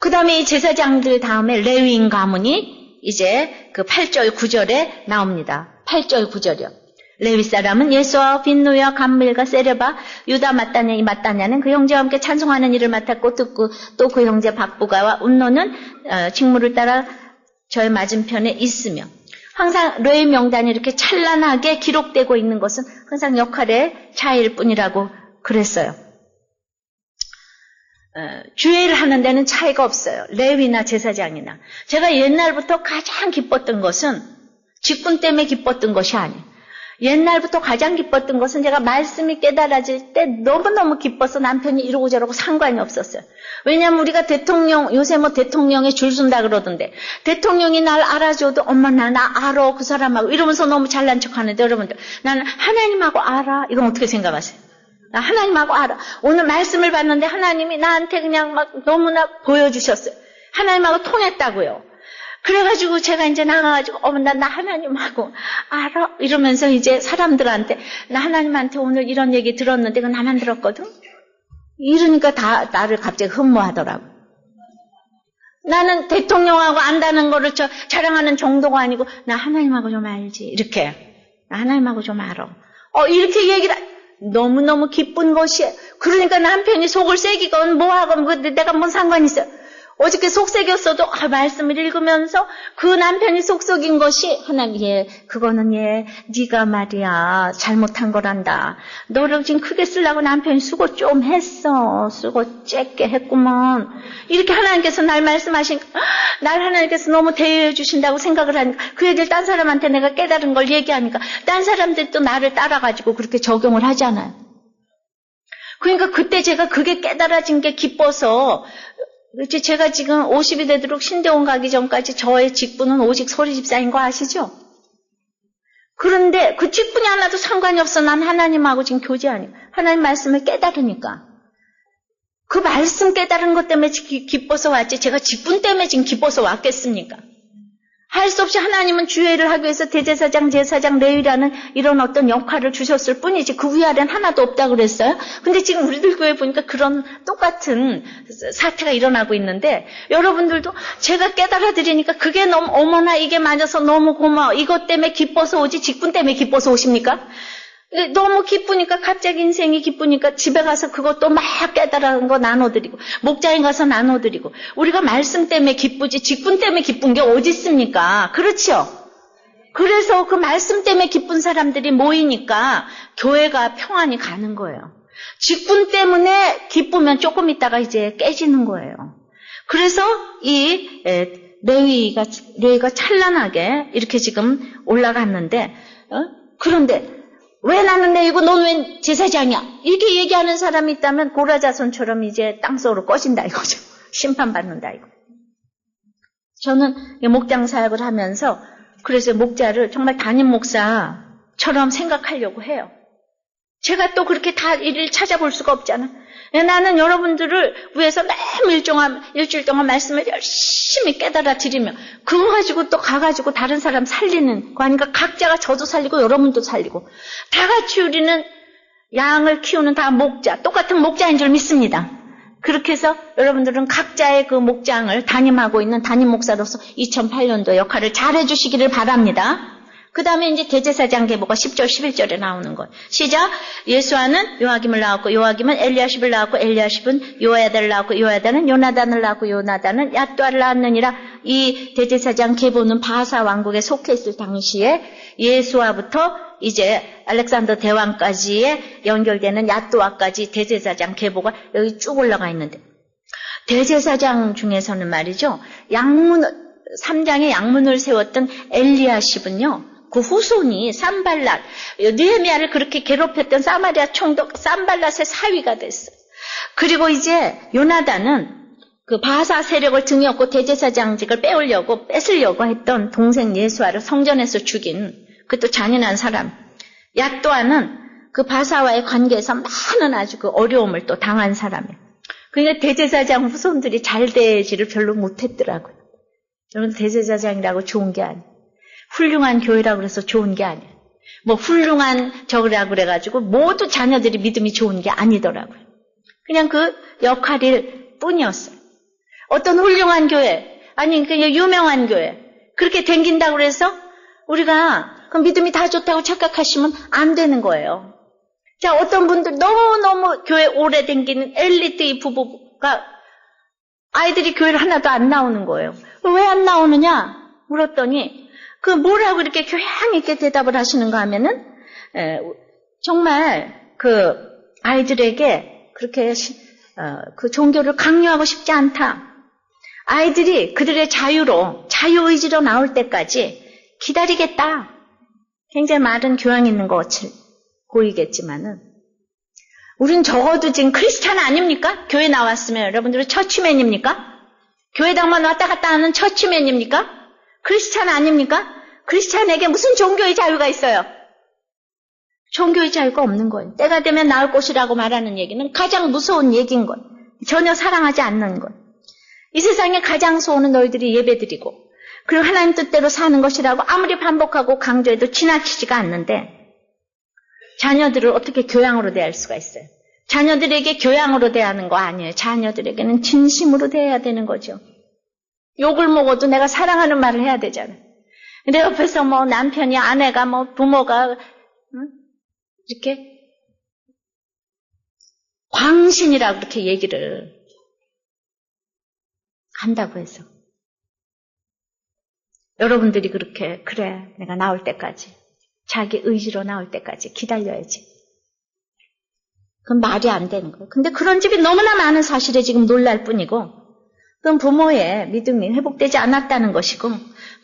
A: 그 다음에 이 제사장들 다음에 레위인 가문이 이제 8절 9절에 나옵니다. 8절 9절이요. 레위 사람은 예수와 빈누와 감밀과 세레바 유다 마따냐 이 마따냐는 그 형제와 함께 찬송하는 일을 맡았고 듣고 또 그 형제 박부가와 운노는 직무를 따라 저의 맞은편에 있으며 항상 레위 명단이 이렇게 찬란하게 기록되고 있는 것은 항상 역할의 차이일 뿐이라고 그랬어요. 주례를 하는 데는 차이가 없어요. 레위나 제사장이나. 제가 옛날부터 가장 기뻤던 것은 직분 때문에 기뻤던 것이 아니에요. 옛날부터 가장 기뻤던 것은 제가 말씀이 깨달아질 때 너무너무 기뻐서 남편이 이러고 저러고 상관이 없었어요. 왜냐하면 우리가 요새 대통령에 줄 선다 그러던데 대통령이 날 알아줘도 엄마 나 알아 그 사람하고 이러면서 너무 잘난 척하는데 여러분들 나는 하나님하고 알아? 이건 어떻게 생각하세요? 나 하나님하고 알아. 오늘 말씀을 봤는데 하나님이 나한테 그냥 막 너무나 보여주셨어요. 하나님하고 통했다고요. 그래가지고 제가 이제 나가가지고 나 하나님하고 알아? 이러면서 이제 사람들한테 나 하나님한테 오늘 이런 얘기 들었는데 그건 나만 들었거든? 이러니까 다 나를 갑자기 흠모하더라고. 나는 대통령하고 안다는 거를 자랑하는 정도가 아니고 나 하나님하고 좀 알지. 이렇게. 나 하나님하고 좀 알아. 이렇게 얘기를 너무너무 기쁜 것이에요. 그러니까 남편이 속을 새기건 뭐하건 내가 뭔 상관이 있어요. 어저께 속 새겼어도 말씀을 읽으면서 그 남편이 속 썩인 것이 하나님 그거는 네가 말이야 잘못한 거란다. 너를 지금 크게 쓰려고 남편이 수고 좀 했어. 수고 쬐게 했구먼. 이렇게 하나님께서 날 말씀하시니까 날 하나님께서 너무 대여해 주신다고 생각을 하니까 그 얘기를 딴 사람한테 내가 깨달은 걸 얘기하니까 딴 사람들이 또 나를 따라가지고 그렇게 적용을 하잖아요. 그러니까 그때 제가 그게 깨달아진 게 기뻐서 제가 지금 50이 되도록 신대원 가기 전까지 저의 직분은 오직 소리집사인 거 아시죠? 그런데 그 직분이 하나도 상관이 없어. 난 하나님하고 지금 교제하니까. 하나님 말씀을 깨달으니까. 그 말씀 깨달은 것 때문에 기뻐서 왔지 제가 직분 때문에 지금 기뻐서 왔겠습니까? 할 수 없이 하나님은 주회를 하기 위해서 대제사장, 제사장, 레위라는 이런 어떤 역할을 주셨을 뿐이지 그 위아래는 하나도 없다고 그랬어요. 근데 지금 우리들 교회 보니까 그런 똑같은 사태가 일어나고 있는데 여러분들도 제가 깨달아드리니까 그게 너무 어머나 이게 맞아서 너무 고마워. 이것 때문에 기뻐서 오지 직분 때문에 기뻐서 오십니까? 너무 기쁘니까 갑자기 인생이 기쁘니까 집에 가서 그것도 막 깨달은 거 나눠드리고 목장에 가서 나눠드리고 우리가 말씀 때문에 기쁘지 직분 때문에 기쁜 게 어디 있습니까? 그렇죠? 그래서 그 말씀 때문에 기쁜 사람들이 모이니까 교회가 평안이 가는 거예요. 직분 때문에 기쁘면 조금 있다가 이제 깨지는 거예요. 그래서 이 레위가 찬란하게 이렇게 지금 올라갔는데 그런데 왜 나는 레위고 너는 왜 제사장이야? 이렇게 얘기하는 사람이 있다면 고라자손처럼 이제 땅속으로 꺼진다 이거죠. 심판받는다 이거. 저는 목장 사역을 하면서 그래서 목자를 정말 담임 목사처럼 생각하려고 해요. 제가 또 그렇게 다 일을 찾아볼 수가 없잖아. 나는 여러분들을 위해서 매일 일주일 동안 말씀을 열심히 깨달아 드리며 그거 가지고 또 가가지고 다른 사람 살리는 거 아니까 각자가 저도 살리고 여러분도 살리고 다 같이 우리는 양을 키우는 다 목자, 똑같은 목자인 줄 믿습니다. 그렇게 해서 여러분들은 각자의 그 목장을 담임하고 있는 담임 목사로서 2008년도 역할을 잘 해주시기를 바랍니다. 그 다음에 이제 대제사장 계보가 10절, 11절에 나오는 것. 시작. 예수아는 요아김을 낳았고, 요아김은 엘리야십을 낳았고, 엘리야십은 요야다를 낳았고, 요야다는 요나단을 낳았고, 요나단은 야뚜아를 낳았느니라. 이 대제사장 계보는 바사 왕국에 속해 있을 당시에 예수아부터 이제 알렉산더 대왕까지의 연결되는 야뚜아까지 대제사장 계보가 여기 쭉 올라가 있는데, 대제사장 중에서는 말이죠, 3장에 양문을 세웠던 엘리야십은요, 그 후손이 산발랏, 느헤미야를 그렇게 괴롭혔던 사마리아 총독 산발랏의 사위가 됐어요. 그리고 이제 요나단은 그 바사 세력을 등에 업고 대제사장직을 뺏으려고 했던 동생 예수아를 성전에서 죽인 그것도 잔인한 사람. 야뚜아는 그 바사와의 관계에서 많은 아주 그 어려움을 또 당한 사람이에요. 그러니까 대제사장 후손들이 잘 되지를 별로 못했더라고요. 여러분 대제사장이라고 좋은 게 아니에요. 훌륭한 교회라고 그래서 좋은 게 아니에요. 뭐 훌륭한 저라고 그래가지고 모두 자녀들이 믿음이 좋은 게 아니더라고요. 그냥 그 역할일 뿐이었어요. 어떤 훌륭한 교회, 아니 그냥 유명한 교회 그렇게 댕긴다고 그래서 우리가 그 믿음이 다 좋다고 착각하시면 안 되는 거예요. 자, 어떤 분들 너무너무 교회 오래 댕기는 엘리트 이 부부가 아이들이 교회를 하나도 안 나오는 거예요. 왜 안 나오느냐 물었더니 그 뭐라고 이렇게 교양 있게 대답을 하시는가 하면은 정말 그 아이들에게 그렇게 그 종교를 강요하고 싶지 않다. 아이들이 그들의 자유의지로 나올 때까지 기다리겠다. 굉장히 많은 교양 있는 것 보이겠지만은 우린 적어도 지금 크리스찬 아닙니까? 교회 나왔으면 여러분들은 처치맨입니까? 교회당만 왔다 갔다 하는 처치맨입니까? 크리스찬 아닙니까? 크리스찬에게 무슨 종교의 자유가 있어요? 종교의 자유가 없는 거예요. 때가 되면 나올 것이라고 말하는 얘기는 가장 무서운 얘기인 거예요. 전혀 사랑하지 않는 거예요. 이 세상에 가장 소원은 너희들이 예배드리고 그리고 하나님 뜻대로 사는 것이라고 아무리 반복하고 강조해도 지나치지가 않는데 자녀들을 어떻게 교양으로 대할 수가 있어요? 자녀들에게 교양으로 대하는 거 아니에요. 자녀들에게는 진심으로 대해야 되는 거죠. 욕을 먹어도 내가 사랑하는 말을 해야 되잖아. 근데 옆에서 뭐 남편이, 아내가, 뭐 부모가 이렇게 광신이라고 그렇게 얘기를 한다고 해서 여러분들이 그렇게 그래 내가 나올 때까지 자기 의지로 나올 때까지 기다려야지. 그건 말이 안 되는 거예요. 근데 그런 집이 너무나 많은 사실에 지금 놀랄 뿐이고 그건 부모의 믿음이 회복되지 않았다는 것이고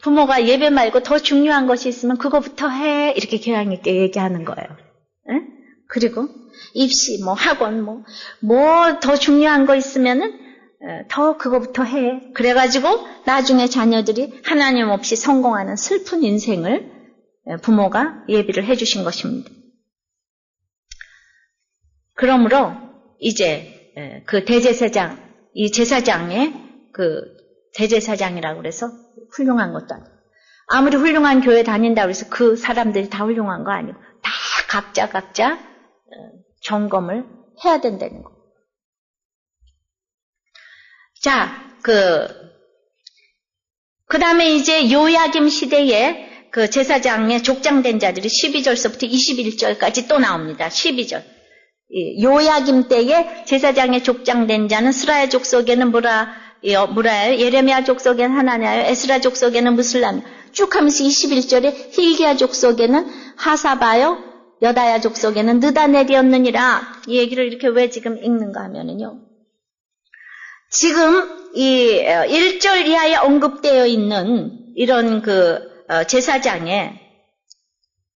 A: 부모가 예배 말고 더 중요한 것이 있으면 그거부터 해 이렇게 교양 있게 얘기하는 거예요. 에? 그리고 입시, 뭐 학원, 뭐 더 중요한 거 있으면은 더 그거부터 해. 그래가지고 나중에 자녀들이 하나님 없이 성공하는 슬픈 인생을 부모가 예비를 해주신 것입니다. 그러므로 이제 그 대제사장, 이 제사장의 그 대제사장이라고 그래서 훌륭한 것도 아니고 아무리 훌륭한 교회 다닌다고 해서 그 사람들이 다 훌륭한 거 아니고 다 각자 점검을 해야 된다는 거. 자, 그 다음에 이제 요야김 시대에 그 제사장의 족장된 자들이 12절서부터 21절까지 또 나옵니다. 12절. 요야김 때에 제사장의 족장된 자는 스라야 족속에는 무라요, 예레미야 족속에는 하나냐요, 에스라 족속에는 무슬람 쭉 하면서 21절에 힐기야 족속에는 하사바요, 여다야 족속에는 느다넬이었느니라. 이 얘기를 이렇게 왜 지금 읽는가 하면은요. 지금 이 1절 이하에 언급되어 있는 이런 제사장의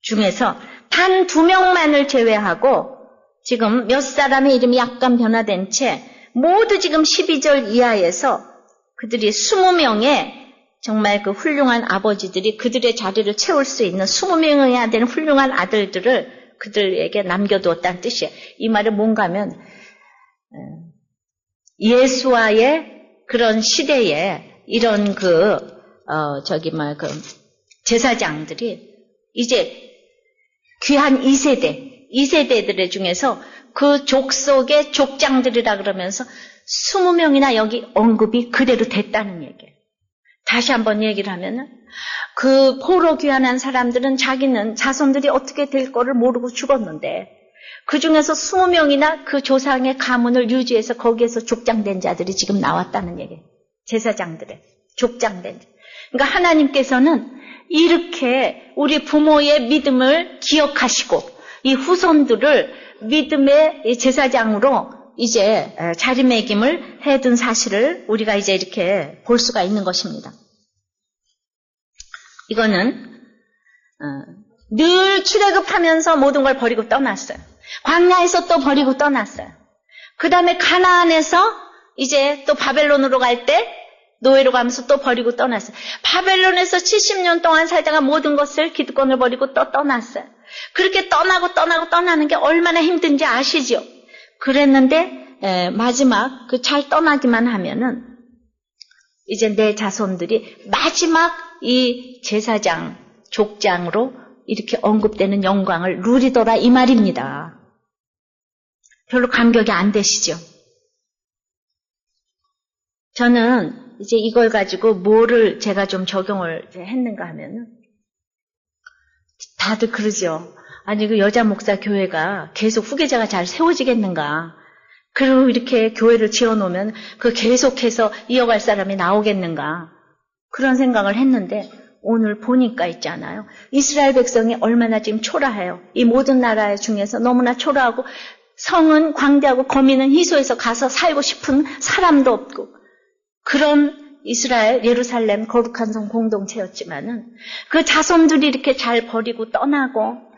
A: 중에서 단 2명만을 제외하고 지금 몇 사람의 이름이 약간 변화된 채 모두 지금 12절 이하에서 그들이 20명의 정말 그 훌륭한 아버지들이 그들의 자리를 채울 수 있는 20명이어야 되는 훌륭한 아들들을 그들에게 남겨두었다는 뜻이에요. 이 말은 뭔가 하면 예수와의 그런 시대에 이런 제사장들이 이제 귀한 2세대들의 중에서 그 족속의 족장들이라 그러면서 20명이나 여기 언급이 그대로 됐다는 얘기예요. 다시 한번 얘기를 하면은 그 포로 귀환한 사람들은 자기는 자손들이 어떻게 될 거를 모르고 죽었는데 그 중에서 20명이나 그 조상의 가문을 유지해서 거기에서 족장된 자들이 지금 나왔다는 얘기예요. 제사장들의 족장된 자. 그러니까 하나님께서는 이렇게 우리 부모의 믿음을 기억하시고 이 후손들을 믿음의 제사장으로 이제 자리매김을 해둔 사실을 우리가 이제 이렇게 볼 수가 있는 것입니다. 이거는 늘 출애굽하면서 모든 걸 버리고 떠났어요. 광야에서 또 버리고 떠났어요. 그 다음에 가나안에서 이제 또 바벨론으로 갈 때 노예로 가면서 또 버리고 떠났어요. 바벨론에서 70년 동안 살다가 모든 것을 기득권을 버리고 또 떠났어요. 그렇게 떠나는 게 얼마나 힘든지 아시죠? 그랬는데 마지막 잘 떠나기만 하면은 이제 내 자손들이 마지막 이 제사장 족장으로 이렇게 언급되는 영광을 누리더라 이 말입니다. 별로 감격이 안 되시죠? 저는 이제 이걸 가지고 뭐를 제가 좀 적용을 했는가 하면은 다들 그러죠. 아니 그 여자 목사 교회가 계속 후계자가 잘 세워지겠는가? 그리고 이렇게 교회를 지어놓으면 그 계속해서 이어갈 사람이 나오겠는가? 그런 생각을 했는데 오늘 보니까 있잖아요. 이스라엘 백성이 얼마나 지금 초라해요. 이 모든 나라 중에서 너무나 초라하고 성은 광대하고 거민은 희소해서 가서 살고 싶은 사람도 없고 그런 이스라엘 예루살렘 거룩한 성 공동체였지만은 그 자손들이 이렇게 잘 버리고 떠나고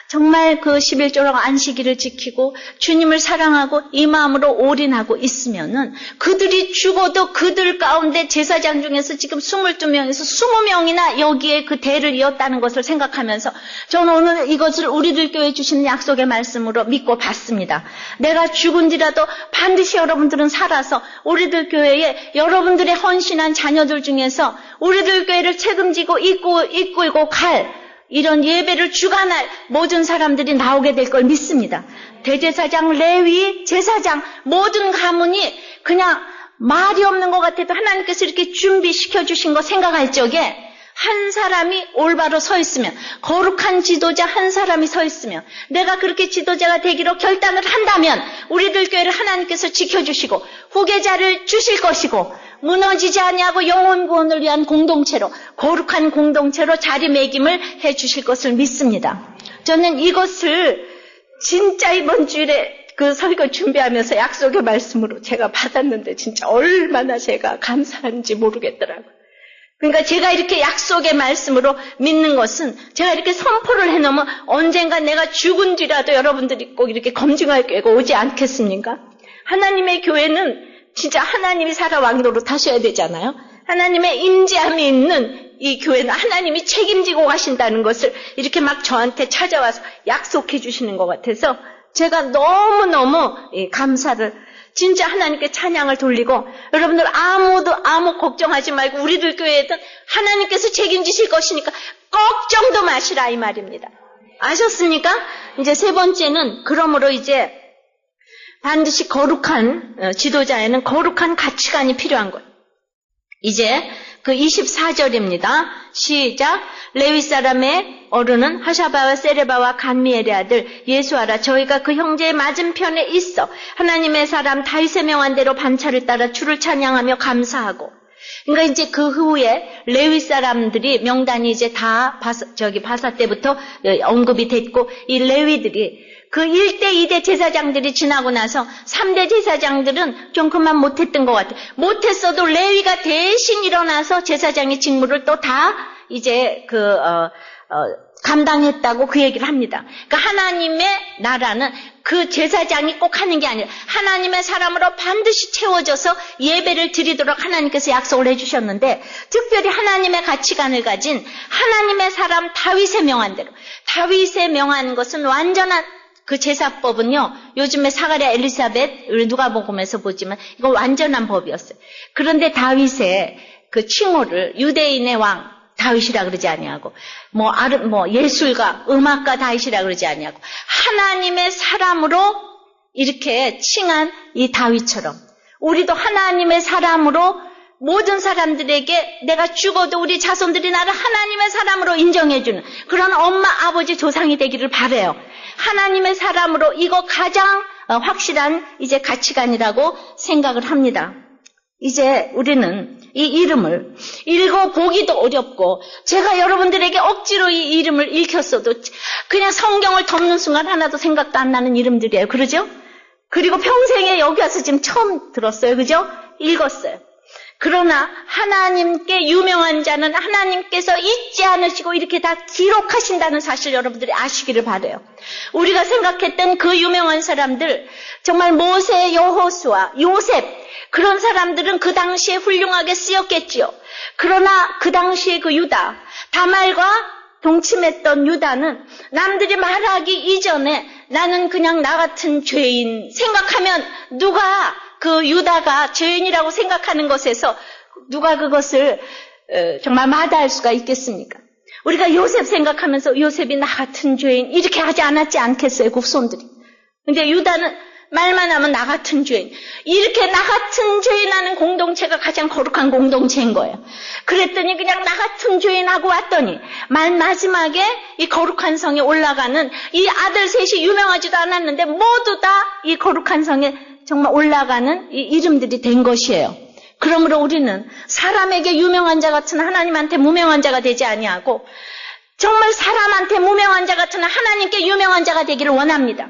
A: 정말 그 11조라고 안식일을 지키고 주님을 사랑하고 이 마음으로 올인하고 있으면은 그들이 죽어도 그들 가운데 제사장 중에서 지금 22명에서 20명이나 여기에 그 대를 이었다는 것을 생각하면서 저는 오늘 이것을 우리들 교회에 주시는 약속의 말씀으로 믿고 받습니다. 내가 죽은지라도 반드시 여러분들은 살아서 우리들 교회에 여러분들의 헌신한 자녀들 중에서 우리들 교회를 책임지고 이끌고 갈 이런 예배를 주관할 모든 사람들이 나오게 될 걸 믿습니다. 대제사장, 레위, 제사장 모든 가문이 그냥 말이 없는 것 같아도 하나님께서 이렇게 준비시켜 주신 거 생각할 적에 한 사람이 올바로 서 있으면, 거룩한 지도자 한 사람이 서 있으면, 내가 그렇게 지도자가 되기로 결단을 한다면 우리들 교회를 하나님께서 지켜주시고 후계자를 주실 것이고 무너지지 아니하고 영혼 구원을 위한 공동체로, 거룩한 공동체로 자리매김을 해주실 것을 믿습니다. 저는 이것을 진짜 이번 주일에 그 설교 준비하면서 약속의 말씀으로 제가 받았는데 진짜 얼마나 제가 감사한지 모르겠더라고요. 그러니까 제가 이렇게 약속의 말씀으로 믿는 것은, 제가 이렇게 선포를 해놓으면 언젠가 내가 죽은 뒤라도 여러분들이 꼭 이렇게 검증할 기회가 오지 않겠습니까? 하나님의 교회는 진짜 하나님이 살아 왕노릇 하셔야 되잖아요. 하나님의 임재함이 있는 이 교회는 하나님이 책임지고 가신다는 것을 이렇게 막 저한테 찾아와서 약속해 주시는 것 같아서 제가 너무너무 감사를, 진짜 하나님께 찬양을 돌리고, 여러분들 아무 걱정하지 말고 우리들 교회에든 하나님께서 책임지실 것이니까 걱정도 마시라 이 말입니다. 아셨습니까? 이제 세 번째는, 그러므로 이제 반드시 거룩한 지도자에는 거룩한 가치관이 필요한 거예요. 이제 그 24절입니다. 시작. 레위 사람의 어른은 하샤바와 세레바와 간미엘의 아들 예수아라. 저희가 그 형제의 맞은편에 있어 하나님의 사람 다윗의 명한 대로 반차를 따라 주를 찬양하며 감사하고. 그러니까 이제 그 후에 레위 사람들이 명단이 이제 다 바사 때부터 언급이 됐고, 이 레위들이 그 1대 2대 제사장들이 지나고 나서 3대 제사장들은 좀 그만 못했던 것 같아요. 못했어도 레위가 대신 일어나서 제사장의 직무를 또 다 이제 감당했다고 그 얘기를 합니다. 그러니까 하나님의 나라는 그 제사장이 꼭 하는 게 아니라 하나님의 사람으로 반드시 채워져서 예배를 드리도록 하나님께서 약속을 해주셨는데, 특별히 하나님의 가치관을 가진 하나님의 사람 다윗의 명한 대로, 다윗의 명한 것은 완전한 그 제사법은요, 요즘에 사가랴 엘리사벳, 우리 누가복음에서 보지만 이거 완전한 법이었어요. 그런데 다윗의 그 칭호를 유대인의 왕 다윗이라 그러지 아니하고, 예술가, 음악가 다윗이라 그러지 아니하고, 하나님의 사람으로 이렇게 칭한 이 다윗처럼 우리도 하나님의 사람으로 모든 사람들에게 내가 죽어도 우리 자손들이 나를 하나님의 사람으로 인정해주는 그런 엄마, 아버지, 조상이 되기를 바라요. 하나님의 사람으로, 이거 가장 확실한 이제 가치관이라고 생각을 합니다. 이제 우리는 이 이름을 읽어보기도 어렵고, 제가 여러분들에게 억지로 이 이름을 읽혔어도 그냥 성경을 덮는 순간 하나도 생각도 안 나는 이름들이에요. 그러죠? 그리고 평생에 여기 와서 지금 처음 들었어요. 그죠? 읽었어요. 그러나 하나님께 유명한 자는 하나님께서 잊지 않으시고 이렇게 다 기록하신다는 사실 여러분들이 아시기를 바라요. 우리가 생각했던 그 유명한 사람들, 정말 모세, 여호수아, 요셉, 그런 사람들은 그 당시에 훌륭하게 쓰였겠지요. 그러나 그 당시에 그 유다, 다말과 동침했던 유다는 남들이 말하기 이전에 나는 그냥 나 같은 죄인 생각하면, 누가 그 유다가 죄인이라고 생각하는 것에서 누가 그것을 정말 마다할 수가 있겠습니까? 우리가 요셉 생각하면서 요셉이 나 같은 죄인 이렇게 하지 않았지 않겠어요, 국손들이. 근데 유다는 말만 하면 나 같은 죄인, 이렇게 나 같은 죄인하는 공동체가 가장 거룩한 공동체인 거예요. 그랬더니 그냥 나 같은 죄인하고 왔더니 말 마지막에 이 거룩한 성에 올라가는 이 아들 셋이 유명하지도 않았는데 모두 다 이 거룩한 성에 정말 올라가는 이 이름들이 된 것이에요. 그러므로 우리는 사람에게 유명한 자 같은 하나님한테 무명한 자가 되지 아니하고, 정말 사람한테 무명한 자 같은 하나님께 유명한 자가 되기를 원합니다.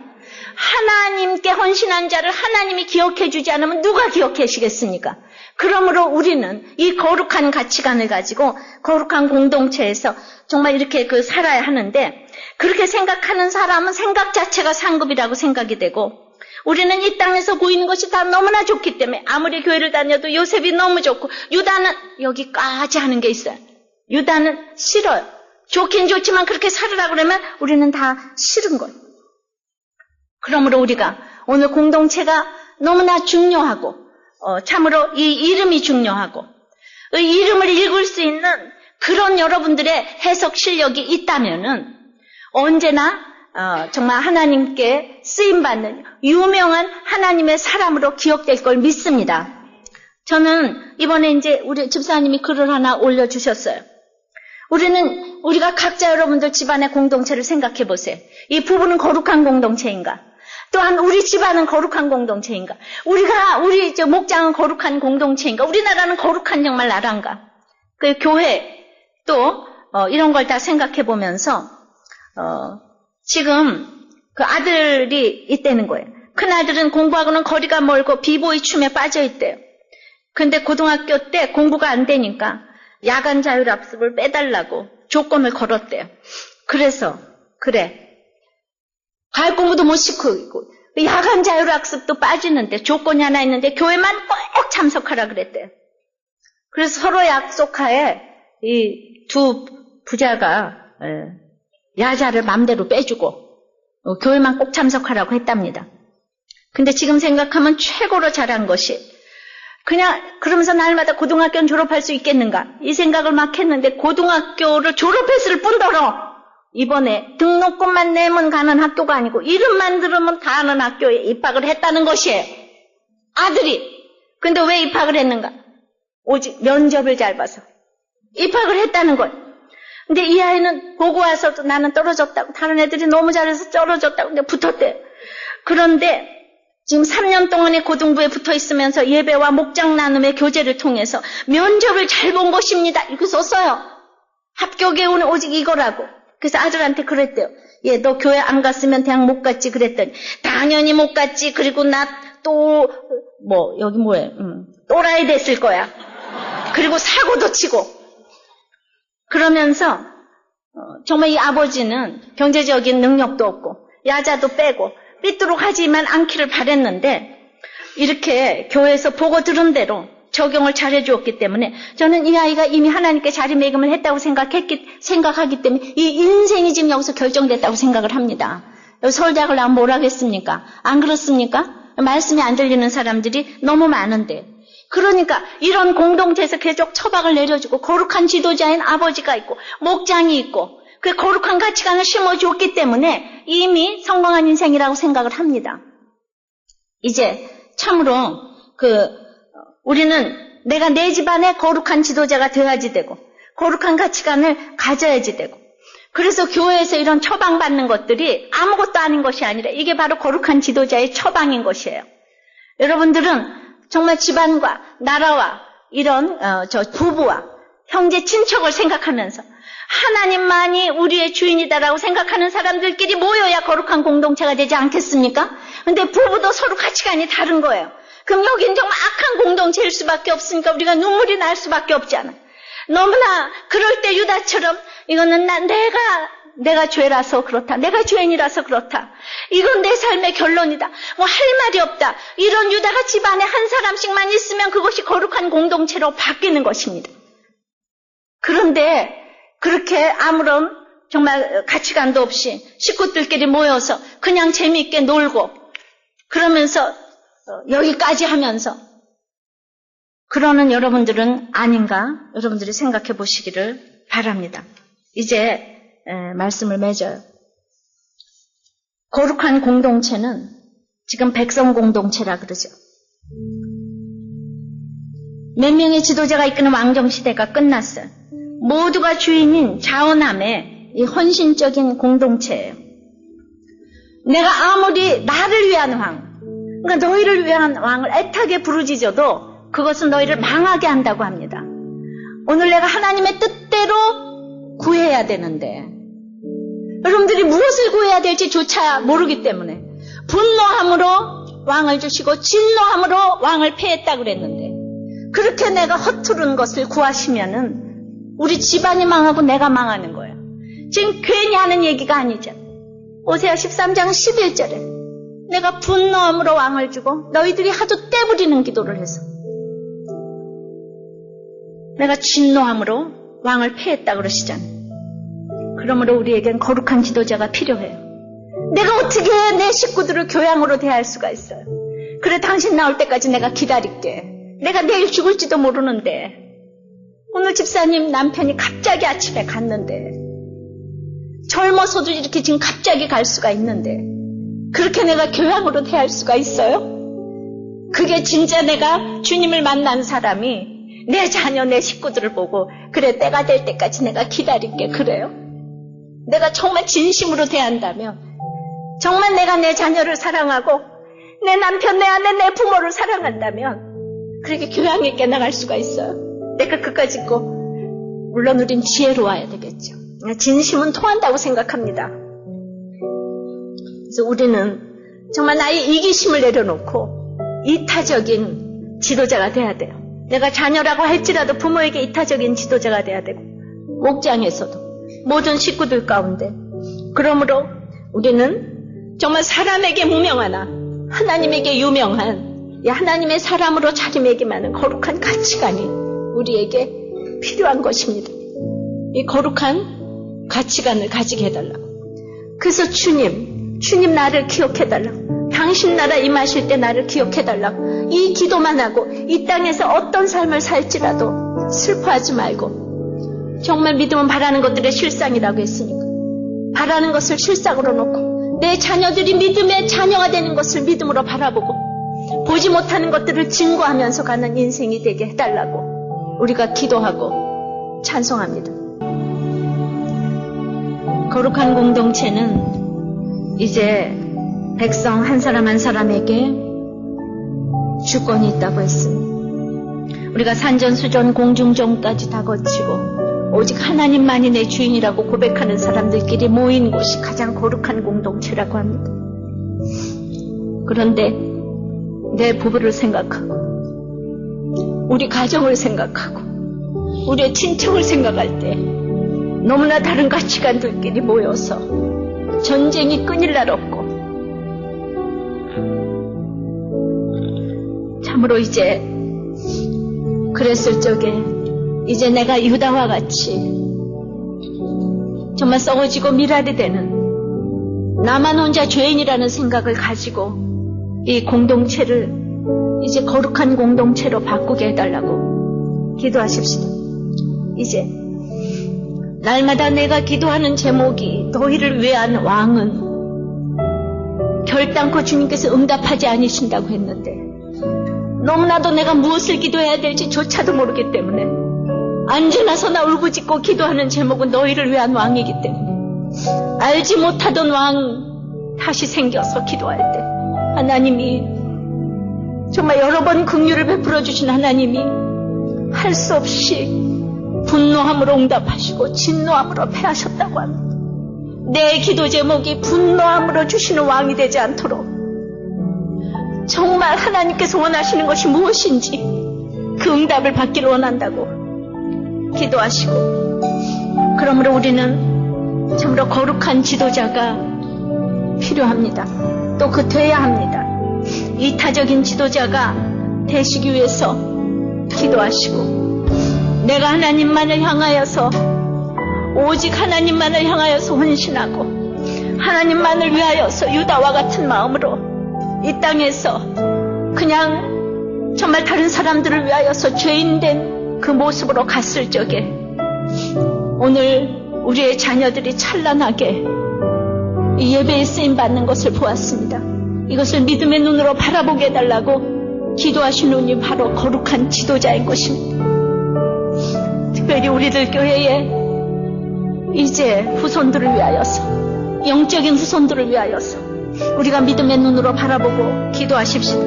A: 하나님께 헌신한 자를 하나님이 기억해 주지 않으면 누가 기억해 주시겠습니까? 그러므로 우리는 이 거룩한 가치관을 가지고 거룩한 공동체에서 정말 이렇게 살아야 하는데, 그렇게 생각하는 사람은 생각 자체가 상급이라고 생각이 되고, 우리는 이 땅에서 보이는 것이 다 너무나 좋기 때문에 아무리 교회를 다녀도 요셉이 너무 좋고, 유다는 여기까지 하는 게 있어요. 유다는 싫어요. 좋긴 좋지만 그렇게 살으라고 그러면 우리는 다 싫은 거예요. 그러므로 우리가 오늘 공동체가 너무나 중요하고, 참으로 이 이름이 중요하고, 이 이름을 읽을 수 있는 그런 여러분들의 해석 실력이 있다면은 언제나 정말 하나님께 쓰임받는 유명한 하나님의 사람으로 기억될 걸 믿습니다. 저는 이번에 이제 우리 집사님이 글을 하나 올려주셨어요. 우리가 각자 여러분들 집안의 공동체를 생각해 보세요. 이 부부는 거룩한 공동체인가? 또한 우리 집안은 거룩한 공동체인가? 우리 목장은 거룩한 공동체인가? 우리나라는 거룩한 정말 나라인가? 그 교회 또 이런 걸 다 생각해 보면서 지금 그 아들이 있다는 거예요. 큰 아들은 공부하고는 거리가 멀고 비보이 춤에 빠져 있대요. 근데 고등학교 때 공부가 안 되니까 야간 자율학습을 빼달라고 조건을 걸었대요. 그래서 과외 공부도 못 시키고 야간 자율학습도 빠지는데 조건이 하나 있는데 교회만 꼭 참석하라 그랬대요. 그래서 서로 약속하에 이 두 부자가 야자를 맘대로 빼주고 교회만 꼭 참석하라고 했답니다. 근데 지금 생각하면 최고로 잘한 것이 그냥 그러면서 날마다 고등학교는 졸업할 수 있겠는가 이 생각을 막 했는데 고등학교를 졸업했을 뿐더러 이번에 등록금만 내면 가는 학교가 아니고 이름만 들으면 다 아는 학교에 입학을 했다는 것이에요. 아들이. 근데 왜 입학을 했는가? 오직 면접을 잘 봐서 입학을 했다는 거예요. 근데 이 아이는 보고 와서도 나는 떨어졌다고 다른 애들이 너무 잘해서 떨어졌다고 근데 붙었대요. 그런데 지금 3년 동안의 고등부에 붙어 있으면서 예배와 목장 나눔의 교제를 통해서 면접을 잘 본 것입니다. 이렇게 썼어요. 합격에 오는 오직 이거라고. 그래서 아들한테 그랬대요. 얘 너 교회 안 갔으면 대학 못 갔지 그랬더니 당연히 못 갔지. 그리고 나 또 여기 뭐예요? 또라이 됐을 거야. 그리고 사고도 치고. 그러면서 정말 이 아버지는 경제적인 능력도 없고 야자도 빼고 삐뚤어 하지만 않기를 바랬는데 이렇게 교회에서 보고 들은 대로 적용을 잘해 주었기 때문에 저는 이 아이가 이미 하나님께 자리매김을 했다고 생각하기 때문에 이 인생이 지금 여기서 결정됐다고 생각을 합니다. 여기 서울대학을 나오면 뭘 하겠습니까? 안 그렇습니까? 말씀이 안 들리는 사람들이 너무 많은데 그러니까 이런 공동체에서 계속 처박을 내려주고 거룩한 지도자인 아버지가 있고 목장이 있고 그 거룩한 가치관을 심어주었기 때문에 이미 성공한 인생이라고 생각을 합니다. 이제 참으로 우리는 내가 내 집안에 거룩한 지도자가 되어야지 되고 거룩한 가치관을 가져야지 되고 그래서 교회에서 이런 처방받는 것들이 아무것도 아닌 것이 아니라 이게 바로 거룩한 지도자의 처방인 것이에요. 여러분들은 정말 집안과 나라와 이런 부부와 형제 친척을 생각하면서 하나님만이 우리의 주인이다라고 생각하는 사람들끼리 모여야 거룩한 공동체가 되지 않겠습니까? 근데 부부도 서로 가치관이 다른 거예요. 그럼 여긴 정말 악한 공동체일 수밖에 없으니까 우리가 눈물이 날 수밖에 없잖아. 너무나 그럴 때 유다처럼 이거는 내가 죄라서 그렇다. 내가 죄인이라서 그렇다. 이건 내 삶의 결론이다. 뭐 할 말이 없다. 이런 유다가 집안에 한 사람씩만 있으면 그것이 거룩한 공동체로 바뀌는 것입니다. 그런데 그렇게 아무런 정말 가치관도 없이 식구들끼리 모여서 그냥 재미있게 놀고 그러면서 여기까지 하면서 그러는 여러분들은 아닌가? 여러분들이 생각해 보시기를 바랍니다. 이제 말씀을 맺어요. 거룩한 공동체는 지금 백성 공동체라 그러죠. 몇 명의 지도자가 이끄는 왕정시대가 끝났어요. 모두가 주인인 자원함의 이 헌신적인 공동체예요. 내가 아무리 나를 위한 왕, 그러니까 너희를 위한 왕을 애타게 부르짖어도 그것은 너희를 망하게 한다고 합니다. 오늘 내가 하나님의 뜻대로 구해야 되는데 여러분들이 무엇을 구해야 될지조차 모르기 때문에 분노함으로 왕을 주시고 진노함으로 왕을 패했다고 그랬는데 그렇게 내가 허투른 것을 구하시면은 우리 집안이 망하고 내가 망하는 거예요. 지금 괜히 하는 얘기가 아니죠. 오세아 13장 11절에 내가 분노함으로 왕을 주고 너희들이 하도 떼부리는 기도를 해서 내가 진노함으로 왕을 패했다 그러시잖아요. 그러므로 우리에겐 거룩한 지도자가 필요해요. 내가 어떻게 내 식구들을 교양으로 대할 수가 있어요. 그래 당신 나올 때까지 내가 기다릴게. 내가 내일 죽을지도 모르는데 오늘 집사님 남편이 갑자기 아침에 갔는데 젊어서도 이렇게 지금 갑자기 갈 수가 있는데 그렇게 내가 교양으로 대할 수가 있어요? 그게 진짜 내가 주님을 만난 사람이 내 자녀, 내 식구들을 보고 그래, 때가 될 때까지 내가 기다릴게. 그래요? 내가 정말 진심으로 대한다면, 정말 내가 내 자녀를 사랑하고 내 남편, 내 아내, 내 부모를 사랑한다면 그렇게 교양 있게 나갈 수가 있어요. 내가 그까짓 거, 물론 우린 지혜로워야 되겠죠. 진심은 통한다고 생각합니다. 그래서 우리는 정말 나의 이기심을 내려놓고 이타적인 지도자가 돼야 돼요. 내가 자녀라고 할지라도 부모에게 이타적인 지도자가 돼야 되고, 목장에서도 모든 식구들 가운데. 그러므로 우리는 정말 사람에게 무명하나 하나님에게 유명한 이 하나님의 사람으로 자리매김하는 거룩한 가치관이 우리에게 필요한 것입니다. 이 거룩한 가치관을 가지게 해달라고. 그래서 주님 나를 기억해달라고. 당신 나라 임하실 때 나를 기억해달라고. 이 기도만 하고 이 땅에서 어떤 삶을 살지라도 슬퍼하지 말고, 정말 믿음은 바라는 것들의 실상이라고 했으니까 바라는 것을 실상으로 놓고 내 자녀들이 믿음의 자녀가 되는 것을 믿음으로 바라보고 보지 못하는 것들을 증거하면서 가는 인생이 되게 해달라고 우리가 기도하고 찬송합니다. 거룩한 공동체는 이제 백성 한 사람 한 사람에게 주권이 있다고 했습니다. 우리가 산전수전 공중전까지 다 거치고 오직 하나님만이 내 주인이라고 고백하는 사람들끼리 모인 곳이 가장 거룩한 공동체라고 합니다. 그런데 내 부부를 생각하고 우리 가정을 생각하고 우리의 친척을 생각할 때 너무나 다른 가치관들끼리 모여서 전쟁이 끊일 날 없고, 참으로 이제 그랬을 적에 이제 내가 유다와 같이 정말 썩어지고 미랄이 되는 나만 혼자 죄인이라는 생각을 가지고 이 공동체를 이제 거룩한 공동체로 바꾸게 해달라고 기도하십시다. 이제 날마다 내가 기도하는 제목이 너희를 위한 왕은 결단코 주님께서 응답하지 않으신다고 했는데, 너무나도 내가 무엇을 기도해야 될지 조차도 모르기 때문에 앉으나 서나 울부짖고 기도하는 제목은 너희를 위한 왕이기 때문에, 알지 못하던 왕 다시 생겨서 기도할 때 하나님이 정말 여러 번 긍휼을 베풀어 주신 하나님이 할 수 없이 분노함으로 응답하시고 진노함으로 패하셨다고 합니다. 내 기도 제목이 분노함으로 주시는 왕이 되지 않도록 정말 하나님께서 원하시는 것이 무엇인지 그 응답을 받기를 원한다고 기도하시고, 그러므로 우리는 참으로 거룩한 지도자가 필요합니다. 또 그 돼야 합니다. 이타적인 지도자가 되시기 위해서 기도하시고, 내가 하나님만을 향하여서 오직 하나님만을 향하여서 헌신하고 하나님만을 위하여서 유다와 같은 마음으로 이 땅에서 그냥 정말 다른 사람들을 위하여서 죄인된 그 모습으로 갔을 적에 오늘 우리의 자녀들이 찬란하게 이 예배에 쓰임받는 것을 보았습니다. 이것을 믿음의 눈으로 바라보게 해달라고 기도하신 분이 바로 거룩한 지도자인 것입니다. 특별히 우리들 교회에 이제 후손들을 위하여서, 영적인 후손들을 위하여서 우리가 믿음의 눈으로 바라보고 기도하십시다.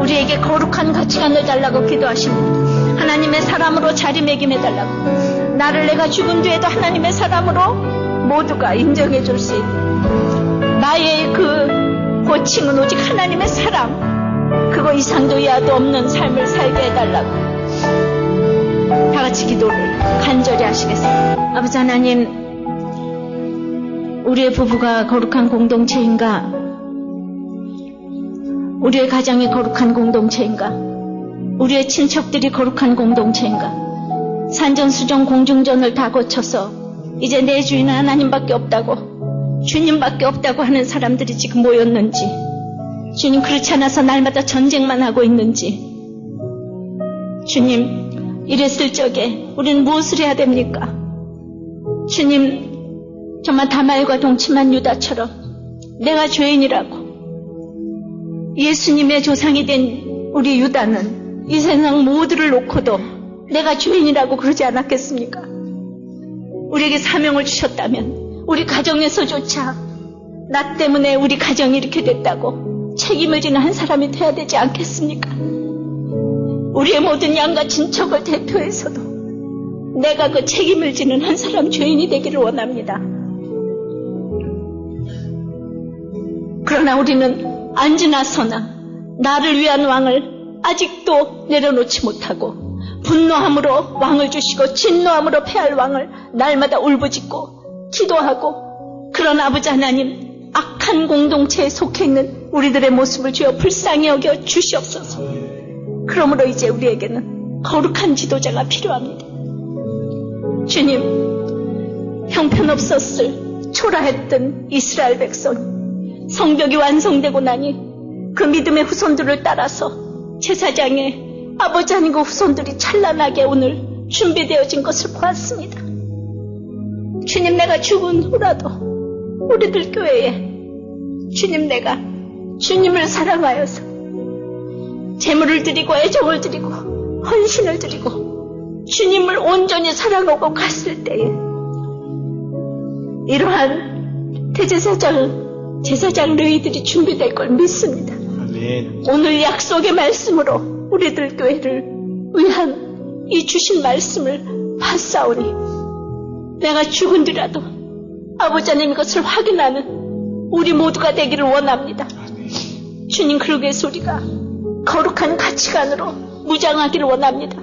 A: 우리에게 거룩한 가치관을 달라고 기도하십니다. 하나님의 사람으로 자리매김해달라고, 나를 내가 죽은 뒤에도 하나님의 사람으로 모두가 인정해 줄 수 있는 나의 그 고칭은 오직 하나님의 사람, 그거 이상도 이하도 없는 삶을 살게 해달라고 다 같이 기도를 간절히 하시겠습니다. 아버지 하나님, 우리의 부부가 거룩한 공동체인가? 우리의 가정이 거룩한 공동체인가? 우리의 친척들이 거룩한 공동체인가? 산전수전 공중전을 다 거쳐서 이제 내 주인은 하나님밖에 없다고, 주님밖에 없다고 하는 사람들이 지금 모였는지, 주님 그렇지 않아서 날마다 전쟁만 하고 있는지, 주님 이랬을 적에 우리는 무엇을 해야 됩니까? 주님, 정말 다말과 동침한 유다처럼 내가 죄인이라고 예수님의 조상이 된 우리 유다는 이 세상 모두를 놓고도 내가 주인이라고 그러지 않았겠습니까? 우리에게 사명을 주셨다면 우리 가정에서조차 나 때문에 우리 가정이 이렇게 됐다고 책임을 지는 한 사람이 돼야 되지 않겠습니까? 우리의 모든 양가 친척을 대표해서도 내가 그 책임을 지는 한 사람 죄인이 되기를 원합니다. 그러나 우리는 안지나서나 나를 위한 왕을 아직도 내려놓지 못하고 분노함으로 왕을 주시고 진노함으로 패할 왕을 날마다 울부짖고 기도하고, 그런 아버지 하나님, 악한 공동체에 속해 있는 우리들의 모습을 주여 불쌍히 여겨 주시옵소서. 그러므로 이제 우리에게는 거룩한 지도자가 필요합니다. 주님, 형편없었을 초라했던 이스라엘 백성, 성벽이 완성되고 나니 그 믿음의 후손들을 따라서 제사장의 아버지 아니고 후손들이 찬란하게 오늘 준비되어진 것을 보았습니다. 주님, 내가 죽은 후라도 우리들 교회에 주님, 내가 주님을 사랑하여서 재물을 드리고 애정을 드리고 헌신을 드리고 주님을 온전히 사랑하고 갔을 때에 이러한 제사장 너희들이 준비될 걸 믿습니다. 아멘. 오늘 약속의 말씀으로 우리들 교회를 위한 이 주신 말씀을 받사오니 내가 죽은뒤라도 아버지 하나님 이것을 확인하는 우리 모두가 되기를 원합니다. 아멘. 주님, 그러기 위해서 우리가 거룩한 가치관으로 무장하기를 원합니다.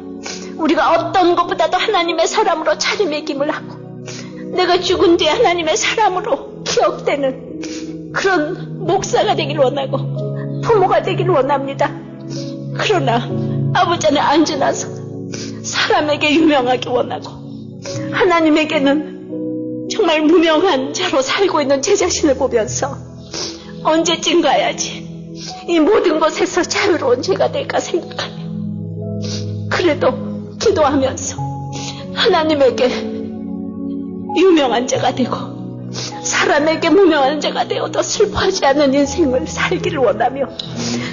A: 우리가 어떤 것보다도 하나님의 사람으로 차림매김을 하고 내가 죽은 뒤에 하나님의 사람으로 기억되는 그런 목사가 되기를 원하고 부모가 되기를 원합니다. 그러나 아버지 안에 앉아나서 사람에게 유명하기 원하고 하나님에게는 정말 무명한 자로 살고 있는 제 자신을 보면서 언제쯤 가야지 이 모든 것에서 자유로운 제가 될까 생각하며, 그래도 기도하면서 하나님에게 유명한 자가 되고 사람에게 무명한 자가 되어도 슬퍼하지 않는 인생을 살기를 원하며,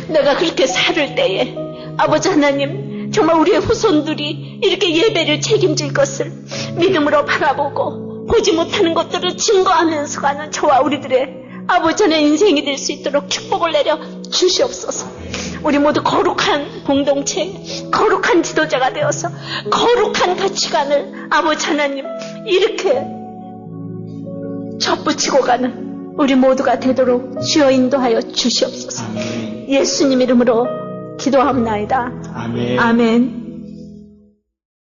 A: 내가 그렇게 살을 때에 아버지 하나님, 정말 우리의 후손들이 이렇게 예배를 책임질 것을 믿음으로 바라보고 보지 못하는 것들을 증거하면서 가는 저와 우리들의 아버지 하나님의 인생이 될 수 있도록 축복을 내려 주시옵소서. 우리 모두 거룩한 공동체, 거룩한 지도자가 되어서 거룩한 가치관을 아버지 하나님 이렇게 접붙이고 가는 우리 모두가 되도록 주여 인도하여 주시옵소서. 예수님 이름으로 기도합나이다. 아멘. 아멘.